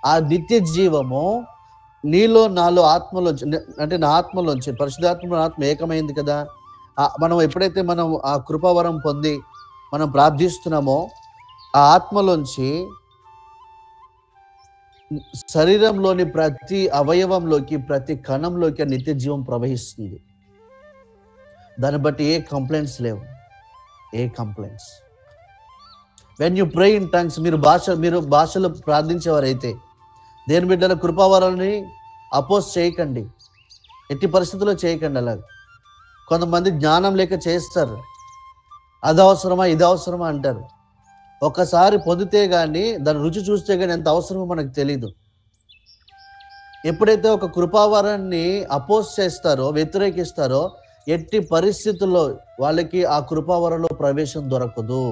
ఆ నిత్య జీవము నీలో నాలో ఆత్మలోంచి, అంటే నా ఆత్మలోంచి, పరిశుద్ధాత్మ ఆత్మ ఏకమైంది కదా. మనం ఎప్పుడైతే మనం ఆ కృపావరం పొంది మనం ప్రార్థిస్తున్నామో, ఆ ఆత్మలోంచి శరీరంలోని ప్రతి అవయవంలోకి, ప్రతి కణంలోకి నిత్య జీవం ప్రవహిస్తుంది. దాన్ని బట్టి ఏ కంప్లైంట్స్ లేవు, ఏ complaints. When you pray in tongues, మీరు భాషలో ప్రార్థించేవారైతే దేని బిడ్డల కృపావరాన్ని అపోజ్ చేయకండి, ఎట్టి పరిస్థితుల్లో చేయకండి. అలాగే కొంతమంది జ్ఞానం లేక చేస్తారు, అది అవసరమా ఇది అవసరమా అంటారు. ఒకసారి పొందితే కానీ, దాని రుచి చూస్తే కానీ ఎంత అవసరమో మనకు తెలీదు. ఎప్పుడైతే ఒక కృపావరాన్ని అపోజ్ చేస్తారో, వ్యతిరేకిస్తారో, ఎట్టి పరిస్థితుల్లో వాళ్ళకి ఆ కృపావరంలో ప్రవేశం దొరకదు.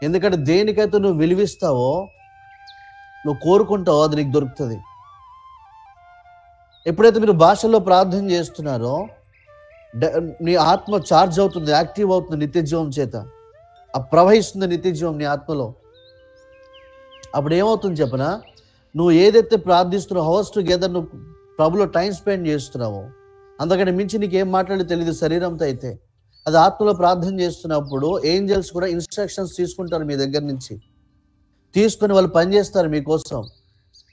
ఎందుకంటే దేనికైతే నువ్వు విలువిస్తావో నువ్వు కోరుకుంటావో అది నీకు దొరుకుతుంది. ఎప్పుడైతే మీరు భాషల్లో ప్రార్థన చేస్తున్నారో నీ ఆత్మ ఛార్జ్ అవుతుంది, యాక్టివ్ అవుతుంది నిత్య జీవం చేత. ఆ ప్రవహిస్తుంది నిత్య జీవం నీ ఆత్మలో. అప్పుడు ఏమవుతుంది చెప్పనా, నువ్వు ఏదైతే ప్రార్థిస్తున్నావు, హవర్స్ టుగెదర్ నువ్వు ప్రభులో టైం స్పెండ్ చేస్తున్నావో, అంతకంటే మించి నీకు ఏం మాట్లాడి తెలియదు శరీరంతో. అయితే అది ఆత్మలో ప్రార్థన చేస్తున్నప్పుడు ఏంజల్స్ కూడా ఇన్స్ట్రక్షన్స్ తీసుకుంటారు మీ దగ్గర నుంచి, తీసుకొని వాళ్ళు పనిచేస్తారు మీకోసం.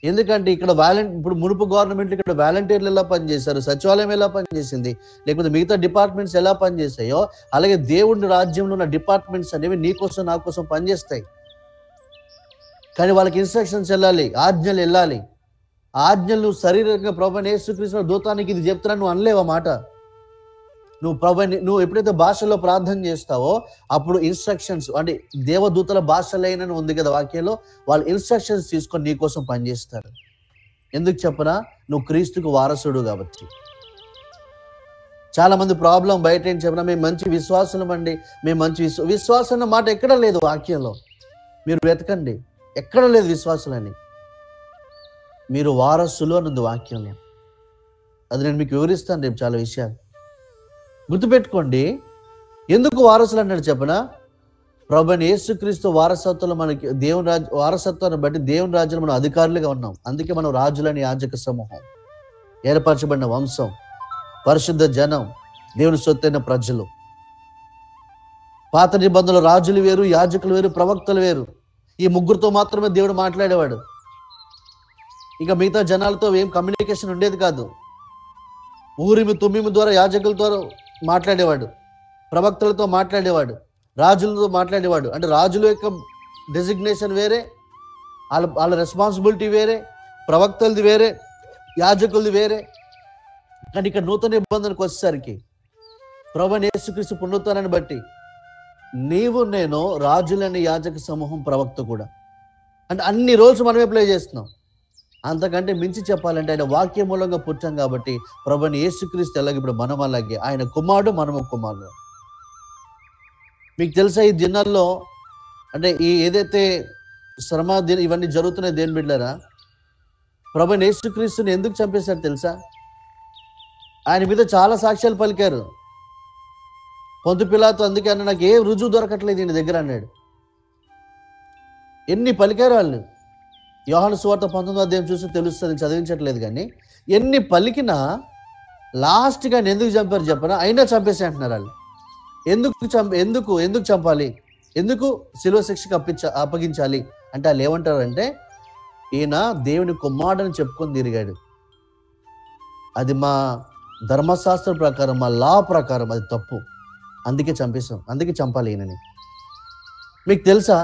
ఎందుకంటే ఇక్కడ ఇప్పుడు మునుపు గవర్నమెంట్ ఇక్కడ వాలంటీర్లు ఎలా పనిచేశారు, సచివాలయం ఎలా పనిచేసింది, లేకపోతే మిగతా డిపార్ట్మెంట్స్ ఎలా పనిచేస్తాయో, అలాగే దేవుడి రాజ్యంలో ఉన్న డిపార్ట్మెంట్స్ అనేవి నీ కోసం నా కోసం పనిచేస్తాయి. కానీ వాళ్ళకి ఇన్స్ట్రక్షన్స్ వెళ్ళాలి, ఆజ్ఞలు వెళ్ళాలి. ఆజ్ఞలు నువ్వు శరీరంగా ప్రభువైన యేసుక్రీస్తు దూతానికి ఇది చెప్తున్నా నువ్వు అనలేవా మాట. నువ్వు ఎప్పుడైతే భాషలో ప్రార్థన చేస్తావో అప్పుడు ఇన్స్ట్రక్షన్స్, అంటే దేవదూతల భాషలైన ఉంది కదా వాక్యంలో, వాళ్ళు ఇన్స్ట్రక్షన్స్ తీసుకొని నీ కోసం పనిచేస్తారు. ఎందుకు చెప్పనా, నువ్వు క్రీస్తుకు వారసుడు కాబట్టి. చాలా మంది ప్రాబ్లం బయట ఏం చెప్పినా, మేము మంచి విశ్వాసులం అండి, మేము మంచి విశ్వాసం అన్న మాట ఎక్కడ లేదు వాక్యంలో. మీరు వెతకండి, ఎక్కడ లేదు విశ్వాసులని. మీరు వారసులు అన్నది వాక్యంలో. అది నేను మీకు వివరిస్తాను రేపు చాలా విషయాలు. గుర్తుపెట్టుకోండి, ఎందుకు వారసులు అన్నాడు చెప్పనా, ప్రభువైన యేసుక్రీస్తు వారసత్వంలో మనకి దేవుని వారసత్వాన్ని బట్టి దేవుని రాజ్యంలో మనం అధికారులుగా ఉన్నాం. అందుకే మనం రాజులని యాజక సమూహం, ఏర్పరచబడిన వంశం, పరిశుద్ధ జనం, దేవుని సొత్తైన ప్రజలు. పాత నిబంధనలు రాజులు వేరు, యాజకులు వేరు, ప్రవక్తలు వేరు. ఈ ముగ్గురితో మాత్రమే దేవుడు మాట్లాడేవాడు. ఇంకా మిగతా జనాలతో ఏం కమ్యూనికేషన్ ఉండేది కాదు. ఊరిమి తుమ్మిమి ద్వారా యాజకుల ద్వారా మాట్లాడేవాడు, ప్రవక్తలతో మాట్లాడేవాడు, రాజులతో మాట్లాడేవాడు. అంటే రాజుల యొక్క డెసిగ్నేషన్ వేరే, వాళ్ళ రెస్పాన్సిబిలిటీ వేరే, ప్రవక్తలది వేరే, యాజకులది వేరే. కానీ ఇక్కడ నూతన నిబంధనకు వచ్చేసరికి ప్రభువైన యేసుక్రీస్తు పునరుత్థానాన్ని బట్టి నీవు నేను రాజులని యాజక సమూహం, ప్రవక్త కూడా. అంటే అన్ని రోజు మనమే ప్లే చేస్తున్నాం. అంతకంటే మించి చెప్పాలంటే ఆయన వాక్య మూలంగా పుట్టాం కాబట్టి ప్రభువైన యేసుక్రీస్తు ఎలాగ ఇప్పుడు మనం అలాగే ఆయన కుమారుడు, మనము కుమారుడు. మీకు తెలుసా ఈ దినాల్లో అంటే ఈ ఏదైతే శ్రమ ఇవన్నీ జరుగుతున్నాయి దేని బిడ్డలారా, ప్రభువైన యేసుక్రీస్తుని ఎందుకు చంపేశారు తెలుసా? ఆయన మీద చాలా సాక్ష్యాలు పలికారు. పొంతు పిలాతు అందుకే అన్న, నాకు ఏ రుజువు దొరకట్లేదు ఈయన దగ్గర అన్నాడు. ఎన్ని పలికారు వాళ్ళు. యోహాను సువార్త 19వ అధ్యాయం చూస్తే తెలుస్తుంది, చదివించట్లేదు. కానీ ఎన్ని పలికినా లాస్ట్గా ఆయన ఎందుకు చంపారు చెప్పనా, అయినా చంపేసి అంటున్నారు వాళ్ళు. ఎందుకు చంపాలి, ఎందుకు శిలువ శిక్షకు అప్పగించాలి అంటే వాళ్ళు ఏమంటారంటే, ఈయన దేవుని కుమారుడని చెప్పుకొని తిరిగాడు, అది మా ధర్మశాస్త్రం ప్రకారం, మా లా ప్రకారం అది తప్పు, అందుకే చంపేశాం, అందుకే చంపాలి ఈయనని. మీకు తెలుసా,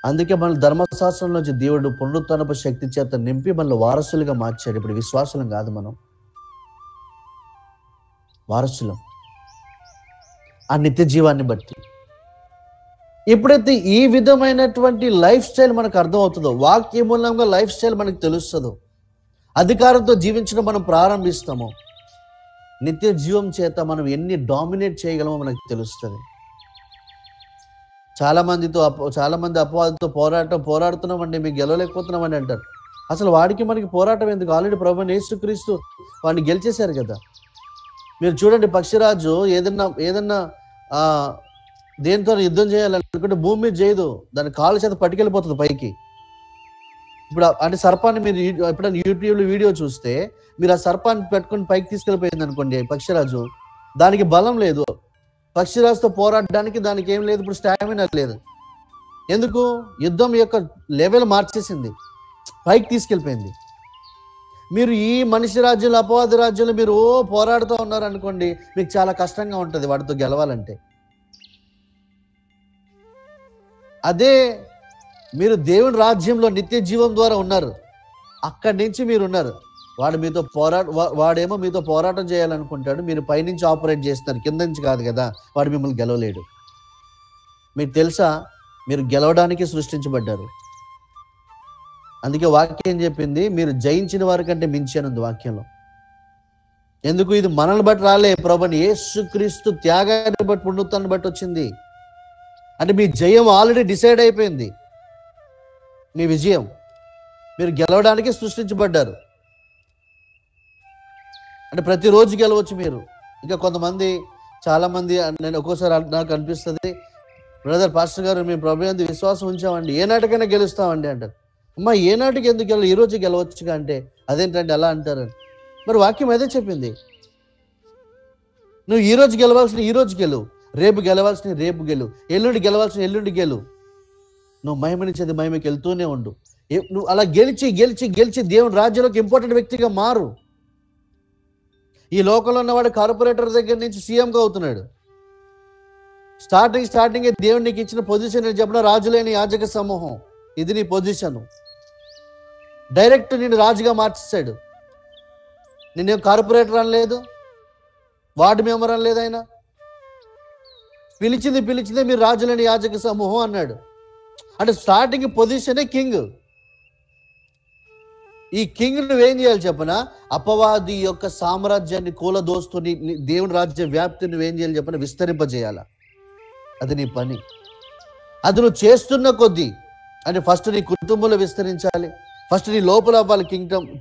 అందుకే మన ధర్మశాస్త్రం నుంచి దేవుడు పునరుత్థానపు శక్తి చేత నింపి మనల్ని వారసులుగా మార్చాడు. ఇప్పుడు విశ్వాసులం కాదు, మనం వారసులం ఆ నిత్య జీవాన్ని బట్టి. ఎప్పుడైతే ఈ విధమైనటువంటి లైఫ్ స్టైల్ మనకు అర్థం అవుతుందో, వాక్య మూలంగా లైఫ్ స్టైల్ మనకు తెలుస్తుందో, అధికారంతో జీవించడం మనం ప్రారంభిస్తామో, నిత్య జీవం చేత మనం ఎన్ని డామినేట్ చేయగలమో మనకు తెలుస్తుంది. చాలా మంది అపవాదితో పోరాడుతున్నామండి, మీకు గెలవలేకపోతున్నామని అంటారు. అసలు వాడికి మనకి పోరాటం ఎందుకు? ఆల్రెడీ ప్రభువైన యేసుక్రీస్తు వాడిని గెలిచేశారు కదా. మీరు చూడండి, పక్షిరాజు ఏదన్నా దేనితో యుద్ధం చేయాలనుకుంటే భూమి మీద చేయదు, దాని కాళ్ళ చేత పట్టుకెళ్ళిపోతుంది పైకి. ఇప్పుడు అంటే సర్పాన్ని మీరు ఎప్పుడైనా యూట్యూబ్లో వీడియో చూస్తే, మీరు ఆ సర్పాన్ని పెట్టుకొని పైకి తీసుకెళ్ళిపోయింది అనుకోండి పక్షిరాజు, దానికి బలం లేదు. పక్షిరాజుతో పోరాడడానికి దానికి ఏం లేదు, ఇప్పుడు స్టామినా లేదు. ఎందుకు? యుద్ధం యొక్క లెవెల్ మార్చేసింది, పైకి తీసుకెళ్ళిపోయింది. మీరు ఈ మనిషి రాజ్యంలో, అపవాది రాజ్యంలో మీరు పోరాడుతూ ఉన్నారు అనుకోండి, మీకు చాలా కష్టంగా ఉంటుంది వాటితో గెలవాలంటే. అదే మీరు దేవుని రాజ్యంలో నిత్య జీవం ద్వారా ఉన్నారు, అక్కడి నుంచి మీరు ఉన్నారు. వాడేమో మీతో పోరాటం చేయాలనుకుంటాడు, మీరు పైనుంచి ఆపరేట్ చేస్తున్నారు, కింద నుంచి కాదు కదా. వాడు మిమ్మల్ని గెలవలేడు. మీకు తెలుసా, మీరు గెలవడానికి సృష్టించబడ్డారు. అందుకే వాక్యం చెప్పింది, మీరు జయించిన వారి కంటే మించి అనుంది వాక్యంలో. ఎందుకు? ఇది మనల్ని బట్టి రాలే, ప్రభువైన యేసుక్రీస్తు త్యాగాన్ని బట్టి, పునరుత్థానాన్ని బట్టి వచ్చింది. అంటే మీ జయం ఆల్రెడీ డిసైడ్ అయిపోయింది, మీ విజయం. మీరు గెలవడానికి సృష్టించబడ్డారు. అంటే ప్రతిరోజు గెలవచ్చు మీరు. ఇంకా కొంతమంది, చాలామంది, నేను ఒక్కోసారి నాకు అనిపిస్తుంది, బ్రదర్ పాస్టర్ గారు మేము ప్రభు యందు విశ్వాసం ఉంచామండి, ఏ నాటికైనా గెలుస్తామండి అంటారు. అమ్మా, ఏ నాటికి ఎందుకు గెలవు, ఈరోజు గెలవచ్చుగా అంటే అదేంటండి అలా అంటారు. మరి వాక్యం అదే చెప్పింది. నువ్వు ఈరోజు గెలవాల్సిన ఈరోజు గెలువు, రేపు గెలవాల్సిన రేపు గెలువు, ఎల్లుండి గెలవాల్సిన ఎల్లుండి గెలువు. నువ్వు మహిమనిచ్చేది మహిమకి వెళ్తూనే ఉండు. నువ్వు అలా గెలిచి గెలిచి గెలిచి దేవుని రాజ్యంలోకి ఇంపార్టెంట్ వ్యక్తిగా మారు. ఈ లోకంలో ఉన్నవాడు కార్పొరేటర్ దగ్గర నుంచి సీఎంగా అవుతున్నాడు. స్టార్టింగ్ దేవుడు నీకు ఇచ్చిన పొజిషన్ చెప్పిన రాజులేని యాజక సమూహం, ఇది నీ పొజిషన్. డైరెక్ట్ నేను రాజుగా మార్చేశాడు. నేనేం కార్పొరేటర్ అనలేదు, వార్డు మెంబర్ అనలేదు. ఆయన పిలిచింది మీరు రాజులేని యాజక సమూహం అన్నాడు. అంటే స్టార్టింగ్ పొజిషనే కింగ్. ఈ కింగ్ నువ్వేం చేయాలి చెప్పనా? అపవాది యొక్క సామ్రాజ్యాన్ని కూలదోస్తుని దేవుని రాజ్య వ్యాప్తిని నువ్వేం చేయాలి చెప్పనా? విస్తరింపజేయాల. అది నీ పని. అది నువ్వు చేస్తున్న కొద్దీ, అంటే ఫస్ట్ నీ కుటుంబంలో విస్తరించాలి, ఫస్ట్ నీ లోపల అవ్వాలి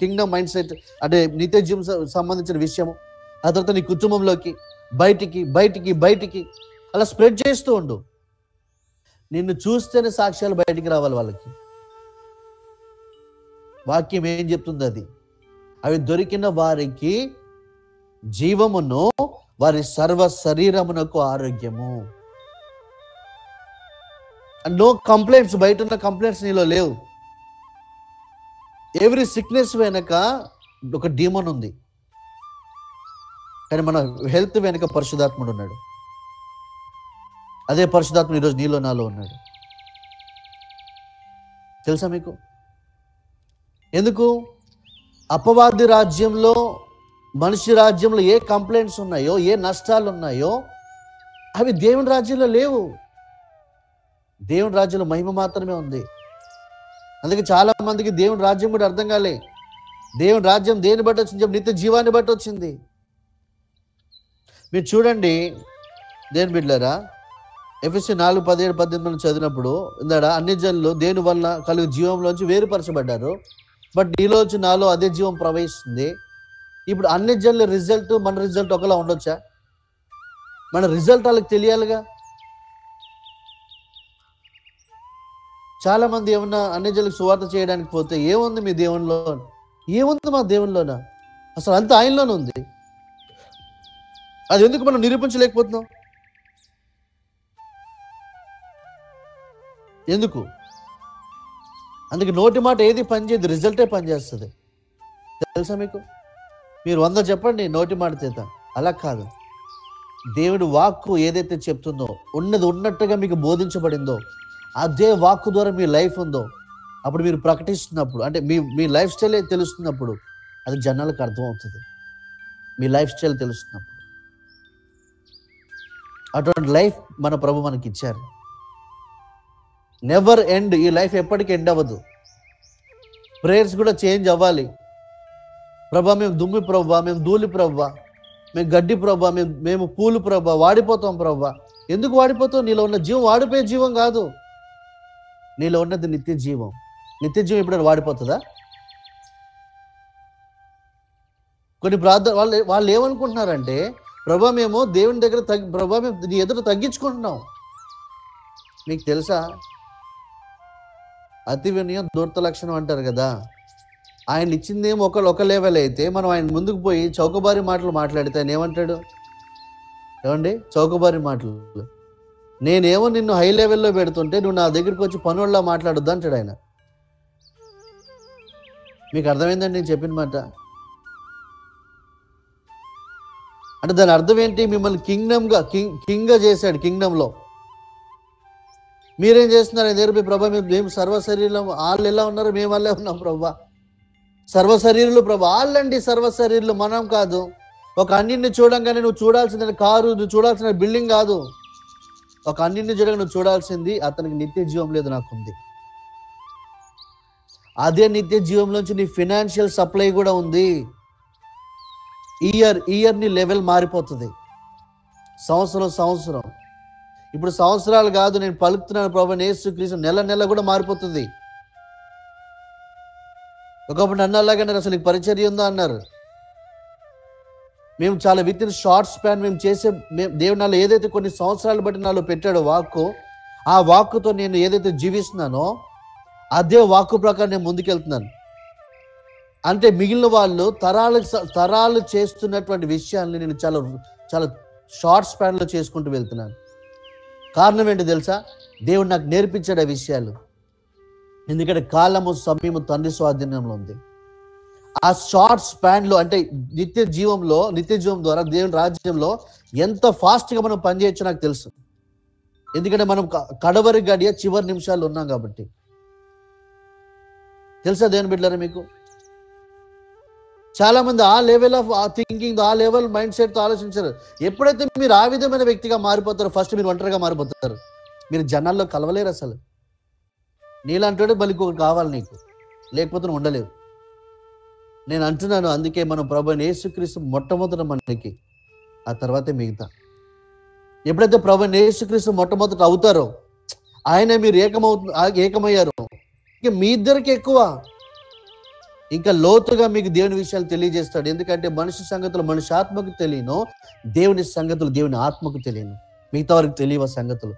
కింగ్డమ్ మైండ్ సెట్, అంటే నిత్య జీవం సంబంధించిన విషయము. ఆ తర్వాత నీ కుటుంబంలోకి, బయటికి అలా స్ప్రెడ్ చేస్తూ ఉండు. నిన్ను చూస్తేనే సాక్ష్యాలు బయటికి రావాలి వాళ్ళకి. వాక్యం ఏం చెప్తుంది? అది అవి దొరికిన వారికి జీవమును, వారి సర్వ శరీరమునకు ఆరోగ్యము. No complaints. బయట ఉన్న కంప్లైంట్స్ నీలో లేవు. ఎవ్రీ సిక్నెస్ వెనక ఒక డీమన్ ఉంది, కానీ మన హెల్త్ వెనక పరిశుద్ధాత్ముడు ఉన్నాడు. అదే పరిశుద్ధాత్ముడు ఈరోజు నీలో నాలో ఉన్నాడు. తెలుసా మీకు? ఎందుకు? అపవాది రాజ్యంలో, మనిషి రాజ్యంలో ఏ కంప్లైంట్స్ ఉన్నాయో, ఏ నష్టాలు ఉన్నాయో అవి దేవుని రాజ్యంలో లేవు. దేవుని రాజ్యంలో మహిమ మాత్రమే ఉంది. అందుకే చాలా మందికి దేవుని రాజ్యం కూడా అర్థం కాలే. దేవుని రాజ్యం దేని బట్టి వచ్చింది చెప్పి? నిత్య జీవాన్ని బట్టి వచ్చింది. మీరు చూడండి దేని బిడ్డలారా, ఎఫెసీ 4:17-18 చదివినప్పుడు ఇందాడ అన్ని జనులు దేని వల్ల కలుగు జీవంలోంచి వేరుపరచబడ్డారు, బట్ నీలోంచి నాలో అదే జీవం ప్రవహిస్తుంది. ఇప్పుడు అన్ని జనుల రిజల్ట్ మన రిజల్ట్ ఒకలా ఉండొచ్చా? మన రిజల్ట్ వాళ్ళకి తెలియాలిగా. చాలా మంది ఏమన్నా అన్ని జనులకు సువార్త చేయడానికి పోతే, ఏముంది మీ దేవునిలో? ఏముంది మా దేవునిలోనా? అసలు అంతా ఆయనలోనే ఉంది. అది ఎందుకు మనం నిరూపించలేకపోతున్నాం? ఎందుకు? అందుకే నోటి మాట ఏది పనిచేయదు, రిజల్టే పనిచేస్తుంది. తెలుసా మీకు? మీరు 100 చెప్పండి నోటి మాట చేత, అలా కాదు. దేవుడు వాక్కు ఏదైతే చెప్తుందో, ఉన్నది ఉన్నట్టుగా మీకు బోధించబడిందో, అదే వాక్కు ద్వారా మీ లైఫ్ ఉందో, అప్పుడు మీరు ప్రకటిస్తున్నప్పుడు, అంటే మీ లైఫ్ స్టైలే తెలుస్తున్నప్పుడు అది జనాలకు అర్థమవుతుంది. మీ లైఫ్ స్టైల్ తెలుస్తున్నప్పుడు. అటువంటి లైఫ్ మన ప్రభు మనకి ఇచ్చారు. Never end. ఈ లైఫ్ ఎప్పటికీ ఎండ్ అవ్వదు. ప్రేయర్స్ కూడా చేంజ్ అవ్వాలి. ప్రభా మేము దుమ్మి ప్రభా, మేము ధూళి ప్రభా, మేము గడ్డి ప్రభా, మేము పూలు ప్రభా, వాడిపోతాం ప్రభా. ఎందుకు వాడిపోతావు? నీలో ఉన్న జీవం వాడిపోయే జీవం కాదు. నీలో ఉన్నది నిత్య జీవం. నిత్య జీవం ఎప్పుడైనా వాడిపోతుందా? కొన్ని ప్రార్థన వాళ్ళు ఏమనుకుంటున్నారంటే, ప్రభా మేము దేవుని దగ్గర ప్రభా మేము నీ ఎదుట తగ్గించుకుంటున్నాం. మీకు తెలుసా, అతి వినయం దూర్త లక్షణం అంటారు కదా. ఆయన ఇచ్చిందేమో ఒక లెవెల్ అయితే, మనం ఆయన ముందుకు పోయి చౌకబారి మాటలు మాట్లాడితే ఆయన ఏమంటాడు? ఏమండి? చౌకబారి మాటలు. నేనేమో నిన్ను హై లెవెల్లో పెడుతుంటే నువ్వు నా దగ్గరికి వచ్చి పనుల్లా మాట్లాడొద్దు అంటాడు ఆయన. మీకు అర్థమైందండి నేను చెప్పిన మాట? అంటే దాని అర్థం ఏంటి? మిమ్మల్ని కింగ్గా చేశాడు. కింగ్డంలో మీరేం చేస్తున్నారు? దగ్గర ప్రభా మేము సర్వశరీరం, వాళ్ళు ఎలా ఉన్నారు మేము వాళ్ళే ఉన్నాం ప్రభా. సర్వశరీరులు ప్రభా, వాళ్ళండి సర్వశరీరులు, మనం కాదు. ఒక అన్నింటిని చూడంగానే నువ్వు చూడాల్సిన కారు, నువ్వు చూడాల్సిన బిల్డింగ్ కాదు. ఒక అన్నింటిని చూడగా నువ్వు చూడాల్సింది అతనికి నిత్య జీవం లేదు, నాకుంది. అదే నిత్య జీవంలోంచి నీ ఫినాన్షియల్ సప్లై కూడా ఉంది. ఇయర్ నీ లెవెల్ మారిపోతుంది. సంవత్సరం ఇప్పుడు సంవత్సరాలు కాదు, నేను పలుకుతున్నాను ప్రభు యేసుక్రీస్తు, నెల కూడా మారిపోతుంది. ఒకప్పుడు నన్ను అలాగే అన్నారు, అసలు నీకు పరిచర్య ఉందా అన్నారు. మేము చాలా విత్ ఇన్ షార్ట్ స్పాన్ మేము దేవుడు నాలో ఏదైతే కొన్ని సంవత్సరాలు బట్టి నాలో పెట్టాడో వాక్కు, ఆ వాక్కుతో నేను ఏదైతే జీవిస్తున్నానో అదే వాక్కు ప్రకారం నేను ముందుకెళ్తున్నాను. అంటే మిగిలిన వాళ్ళు తరాలు చేస్తున్నటువంటి విషయాల్ని నేను చాలా చాలా షార్ట్ స్పాన్లో చేసుకుంటూ వెళ్తున్నాను. కారణం ఏంటి తెలుసా? దేవుడు నాకు నేర్పించాడు ఆ విషయాలు. ఎందుకంటే కాలము సమయము తండ్రి స్వాధీనంలో ఉంది. ఆ షార్ట్ స్పాన్లో అంటే నిత్య జీవం ద్వారా దేవుని రాజ్యంలో ఎంత ఫాస్ట్గా మనం పనిచేయచ్చో నాకు తెలుసు. ఎందుకంటే మనం కడవరి గడియ చివరి నిమిషాలు ఉన్నాం కాబట్టి. తెలుసా దేవుని బిడ్డలారా మీకు? చాలా మంది ఆ లెవెల్ ఆఫ్ థింకింగ్, ఆ లెవెల్ మైండ్ సెట్తో ఆలోచించారు. ఎప్పుడైతే మీరు ఆ విధమైన వ్యక్తిగా మారిపోతారో ఫస్ట్ మీరు ఒంటరిగా మారిపోతారు. మీరు జనాల్లో కలవలేరు. అసలు నీళ్ళంటే మళ్ళీ ఇంకొకటి కావాలి నీకు, లేకపోతే నువ్వు ఉండలేవు. నేను అంటున్నాను, అందుకే మనం ప్రభువైన యేసుక్రీస్తు మొట్టమొదట మనకి, ఆ తర్వాతే మిగతా. ఎప్పుడైతే ప్రభువైన యేసుక్రీస్తు మొట్టమొదట అవుతారో, ఆయన మీరు ఏకమయ్యారు, ఇక మీ ఇద్దరికి ఎక్కువ ఇంకా లోతుగా మీకు దేవుని విషయాలు తెలియజేస్తాడు. ఎందుకంటే మనిషి సంగతులు మనిషి ఆత్మకు తెలియను, దేవుని సంగతులు దేవుని ఆత్మకు తెలియను. మిగతా వారికి తెలియవు సంగతులు.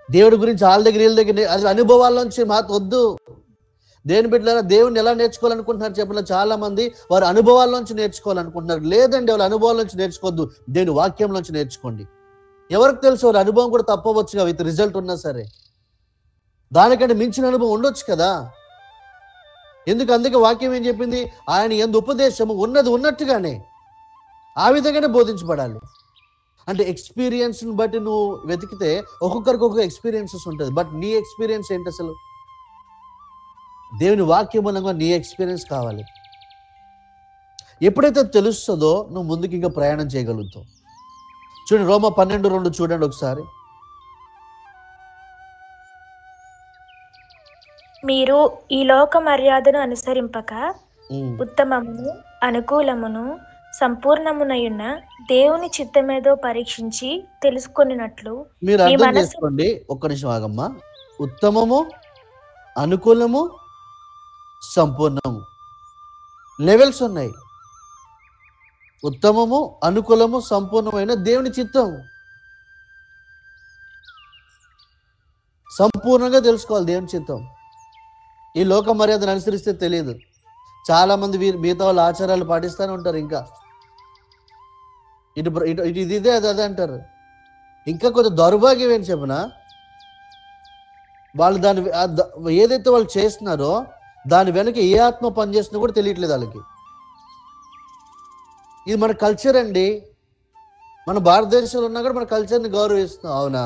దేవుడి గురించి వాళ్ళ దగ్గర అది అనుభవాల్లోంచి వద్దు. దేవుని బిడ్డలారా, దేవుని ఎలా నేర్చుకోవాలనుకుంటున్నారు చెప్పిన చాలా మంది వారి అనుభవాల్లోంచి నేర్చుకోవాలనుకుంటున్నారు. లేదండి, వాళ్ళ అనుభవాల్లోంచి నేర్చుకోవద్దు, దేవుని వాక్యంలోంచి నేర్చుకోండి. ఎవరికి తెలుసు, వారి అనుభవం కూడా తప్పవచ్చుగా, విత్ రిజల్ట్ ఉన్నా సరే. దానికంటే మించిన అనుభవం ఉండొచ్చు కదా. అందుకే వాక్యం ఏం చెప్పింది? ఆయన ఎందు ఉపదేశము ఉన్నది ఉన్నట్టుగానే ఆ విధంగానే బోధించబడాలి. అంటే ఎక్స్పీరియన్స్ని బట్టి నువ్వు వెతికితే ఒక్కొక్కరికి ఒక్కొక్క ఎక్స్పీరియన్సెస్ ఉంటుంది. బట్ నీ ఎక్స్పీరియన్స్ ఏంటి అసలు? దేవుని వాక్యం మూలంగా నీ ఎక్స్పీరియన్స్ కావాలి. ఎప్పుడైతే తెలుస్తుందో నువ్వు ముందుకు ఇంకా ప్రయాణం చేయగలుగుతావు. చూడండి, రోమా 12:2 చూడండి ఒకసారి. మీరు ఈ లోక మర్యాదను అనుసరింపక ఉత్తమమును అనుకూలమును సంపూర్ణమునయున్న దేవుని చిత్తమేదో పరీక్షించి తెలుసుకొనినట్లు మీరు అర్థం చేసుకోండి. ఒక్క నిమిషం ఆగమ్మా. ఉత్తమము, అనుకూలము, సంపూర్ణము లెవెల్స్ ఉన్నాయి. ఉత్తమము, అనుకూలము, సంపూర్ణమైన దేవుని చిత్తం సంపూర్ణంగా తెలుసుకోవాలి. దేవుని చిత్తం ఈ లోక మర్యాదను అనుసరిస్తే తెలియదు. చాలా మంది మిగతా వాళ్ళ ఆచారాలు పాటిస్తూనే ఉంటారు. ఇంకా ఇదే అదే అంటారు. ఇంకా కొంచెం దౌర్భాగ్యం ఏంటి చెప్పిన, వాళ్ళు ఏదైతే వాళ్ళు చేస్తున్నారో దాని వెనక ఏ ఆత్మ పనిచేస్తుందో కూడా తెలియట్లేదు వాళ్ళకి. ఇది మన కల్చర్ అండి. మన భారతదేశంలో ఉన్నా కూడా మన కల్చర్ని గౌరవిస్తున్నాం. అవునా?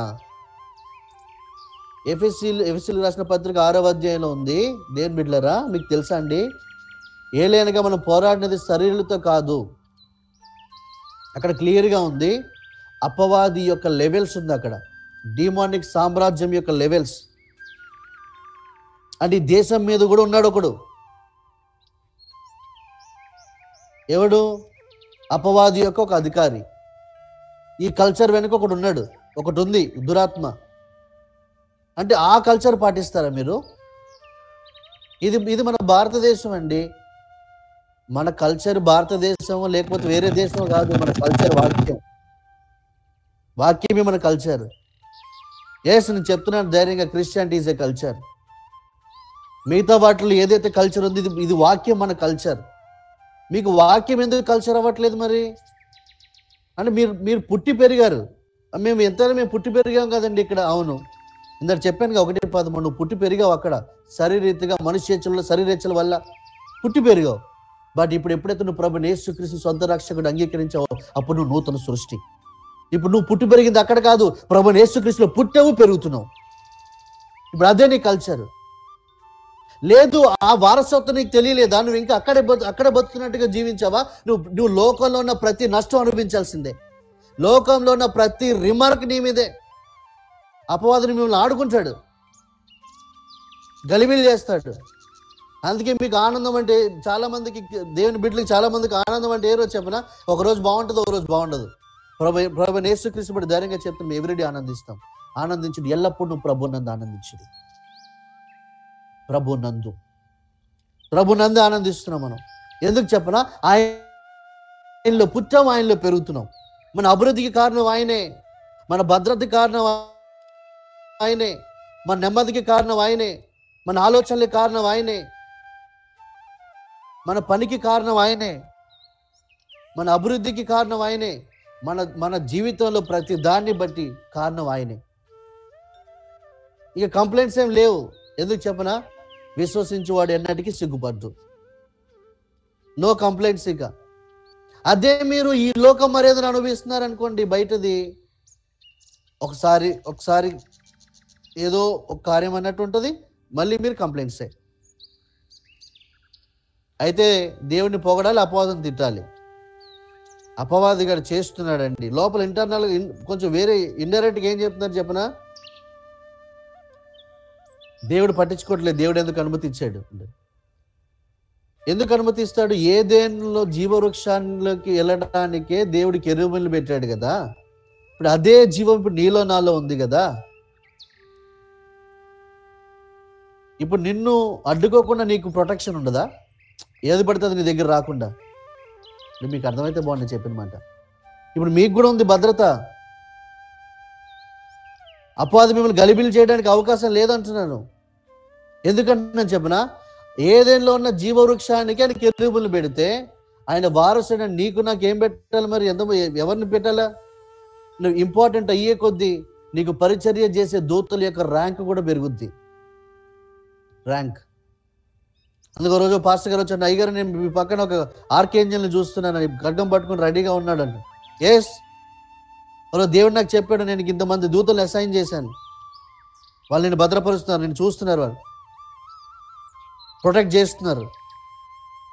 ఎఫెసీలు రాసిన పత్రిక 6వ అధ్యాయంలో ఉంది. దేవుని బిడ్డలారా, మీకు తెలుసా అండి, ఏలైనగా మనం పోరాడినది శరీరులతో కాదు. అక్కడ క్లియర్గా ఉంది. అపవాది యొక్క లెవెల్స్ ఉంది అక్కడ. డిమానిక్ సామ్రాజ్యం యొక్క లెవెల్స్. అంటే ఈ దేశం మీద కూడా ఉన్నాడు ఒకడు. ఎవడు? అపవాది యొక్క ఒక అధికారి. ఈ కల్చర్ వెనుక ఒకడు ఉన్నాడు, ఒకటి ఉంది, దురాత్మ. అంటే ఆ కల్చర్ పాటిస్తారా మీరు? ఇది మన భారతదేశం అండి. మన కల్చర్ భారతదేశం లేకపోతే వేరే దేశం కాదు. మన కల్చర్ వాక్యమే మన కల్చర్. నేను చెప్తున్నాను ధైర్యంగా, క్రిస్టియానిటీ ఈజ్ ఏ కల్చర్. మిగతా వాటిలో ఏదైతే కల్చర్ ఉంది, ఇది వాక్యం మన కల్చర్. మీకు వాక్యం ఎందుకు కల్చర్ అవ్వట్లేదు మరి? అంటే మీరు పుట్టి పెరిగారు. మేము పుట్టి పెరిగాం కదండి ఇక్కడ. అవును, ఇందాక చెప్పాను కదా 1:13, నువ్వు పుట్టి పెరిగావు అక్కడ శరీరీతిగా, మనుష్యేచ్ఛల శరీరేచ్ఛల వల్ల పుట్టి పెరిగావు. బట్ ఇప్పుడు ఎప్పుడైతే నువ్వు ప్రభువైన యేసుక్రీస్తు సొంత రక్షకుడు అంగీకరించావో అప్పుడు నువ్వు నూతన సృష్టి. ఇప్పుడు నువ్వు పుట్టి పెరిగింది అక్కడ కాదు, ప్రభువైన యేసుక్రీస్తులో పుట్టావు, పెరుగుతున్నావు. ఇప్పుడు అదే నీ కల్చర్. లేదు, ఆ వారసత్వం నీకు తెలియలేదా? నువ్వు ఇంకా అక్కడే బతుకున్నట్టుగా జీవించావా? నువ్వు లోకంలో ఉన్న ప్రతి నష్టం అనుభవించాల్సిందే. లోకంలో ఉన్న ప్రతి రిమార్క్ నీ మీదే. అపవాదుని మిమ్మల్ని ఆడుకుంటాడు, గలిబిలి చేస్తాడు. అందుకే మీకు ఆనందం అంటే, చాలా మందికి, దేవుని బిడ్డలకి చాలా మందికి ఆనందం అంటే ఏ రోజు చెప్పినా ఒకరోజు బాగుంటుంది, ఒక రోజు బాగుండదు. ప్రభువైన యేసుక్రీస్తు బట్టి ధైర్యంగా చెప్తాం, మేము ఎవ్రీడే ఆనందిస్తాం. ఆనందించుడు, ఎల్లప్పుడూ నువ్వు ప్రభునందు ఆనందించుడు. ప్రభునందు ప్రభునందు ఆనందిస్తున్నాం మనం. ఎందుకు చెప్పనా? ఆయనలో పుట్టాం, ఆయనలో పెరుగుతున్నాం. మన అభివృద్ధికి కారణం ఆయనే, మన భద్రతకి కారణం ఆయనే, మన నెమ్మదికి కారణం ఆయనే, మన ఆలోచనలకి కారణం ఆయనే, మన పనికి కారణం ఆయనే, మన అభివృద్ధికి కారణం ఆయనే, మన మన జీవితంలో ప్రతి దాన్ని బట్టి కారణం ఆయనే. ఇక కంప్లైంట్స్ ఏం లేవు. ఎందుకు చెప్పనా? విశ్వసించువాడు ఎన్నటికీ సిగ్గుపడ్డు. No complaints. ఇక అదే మీరు ఈ లోక మర్యాదను అనుభవిస్తున్నారు అనుకోండి, బయటది ఒకసారి ఏదో ఒక కార్యం అన్నట్టు ఉంటుంది, మళ్ళీ మీరు కంప్లైంట్సే. అయితే దేవుడిని పొగడాలి, అపవాదం తిట్టాలి. అపవాది గారు చేస్తున్నాడండి లోపల ఇంటర్నల్ కొంచెం వేరే ఇండైరెక్ట్గా ఏం చెప్తున్నారు చెప్పనా? దేవుడు పట్టించుకోవట్లేదు. దేవుడు ఎందుకు అనుమతించాడు? ఎందుకు అనుమతిస్తాడు? ఏదేనులో జీవవృక్షానికి వెళ్ళడానికే దేవుడు కెరూబులను పెట్టాడు కదా. ఇప్పుడు అదే జీవం ఇప్పుడు నీలో నాలో ఉంది కదా. ఇప్పుడు నిన్ను అడ్డుకోకుండా నీకు ప్రొటెక్షన్ ఉండదా? ఏది పడుతుంది నీ దగ్గర రాకుండా. మీకు అర్థమైతే బాగుంది చెప్పిన మాట. ఇప్పుడు మీకు కూడా ఉంది భద్రత. అపవాది మిమ్మల్ని గలిబిలి చేయడానికి అవకాశం లేదంటున్నాను. ఎందుకంటున్నాను చెప్పనా? ఏదేలో ఉన్న జీవవృక్షానికి ఆయన కెరూబులను పెడితే ఆయన వారసుడు నీకు నాకు ఏం పెట్టాలి? మరి ఎవరిని పెట్టాలా? నువ్వు ఇంపార్టెంట్ అయ్యే కొద్దీ నీకు పరిచర్య చేసే దూతల యొక్క ర్యాంక్ కూడా పెరుగుద్ది. ర్యాంక్. అందుకు రోజు పాస్టర్ గారు వచ్చాను, అయ్యగారు నేను మీ పక్కన ఒక ఆర్కేంజల్ని చూస్తున్నాను, ఖడ్గం పట్టుకుని రెడీగా ఉన్నాడంట. ఎస్, దేవుడు నాకు చెప్పాడు, నేను ఇంతమంది దూతలు అసైన్ చేశాను, వాళ్ళు నేను భద్రపరుస్తున్నారు, నేను చూస్తున్నారు, వాళ్ళు ప్రొటెక్ట్ చేస్తున్నారు.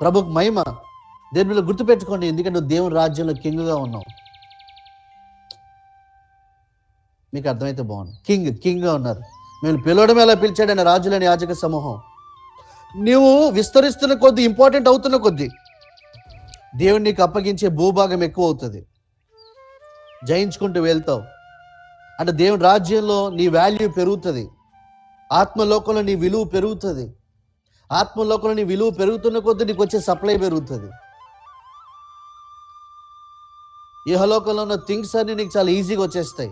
ప్రభుకు మహిమ. దేని మీద గుర్తుపెట్టుకోండి, ఎందుకంటే నువ్వు దేవుని రాజ్యంలో కింగ్గా ఉన్నావు. మీకు అర్థమైతే బాగుంది. కింగ్గా ఉన్నారు. మేము పిలవడమే అలా పిలిచాడని రాజులని యాజక సమూహం. నీవు విస్తరిస్తున్న కొద్దీ, ఇంపార్టెంట్ అవుతున్న కొద్దీ దేవుడు నీకు అప్పగించే భూభాగం ఎక్కువ అవుతుంది. జయించుకుంటూ వెళ్తావు అంటే దేవుని రాజ్యంలో నీ వాల్యూ పెరుగుతుంది. ఆత్మలోకంలో నీ విలువ పెరుగుతుంది. ఆత్మలోకంలో నీ విలువ పెరుగుతున్న కొద్దీ నీకు వచ్చే సప్లై పెరుగుతుంది. ఇహలోకంలో ఉన్న థింగ్స్ అన్ని నీకు చాలా ఈజీగా వచ్చేస్తాయి.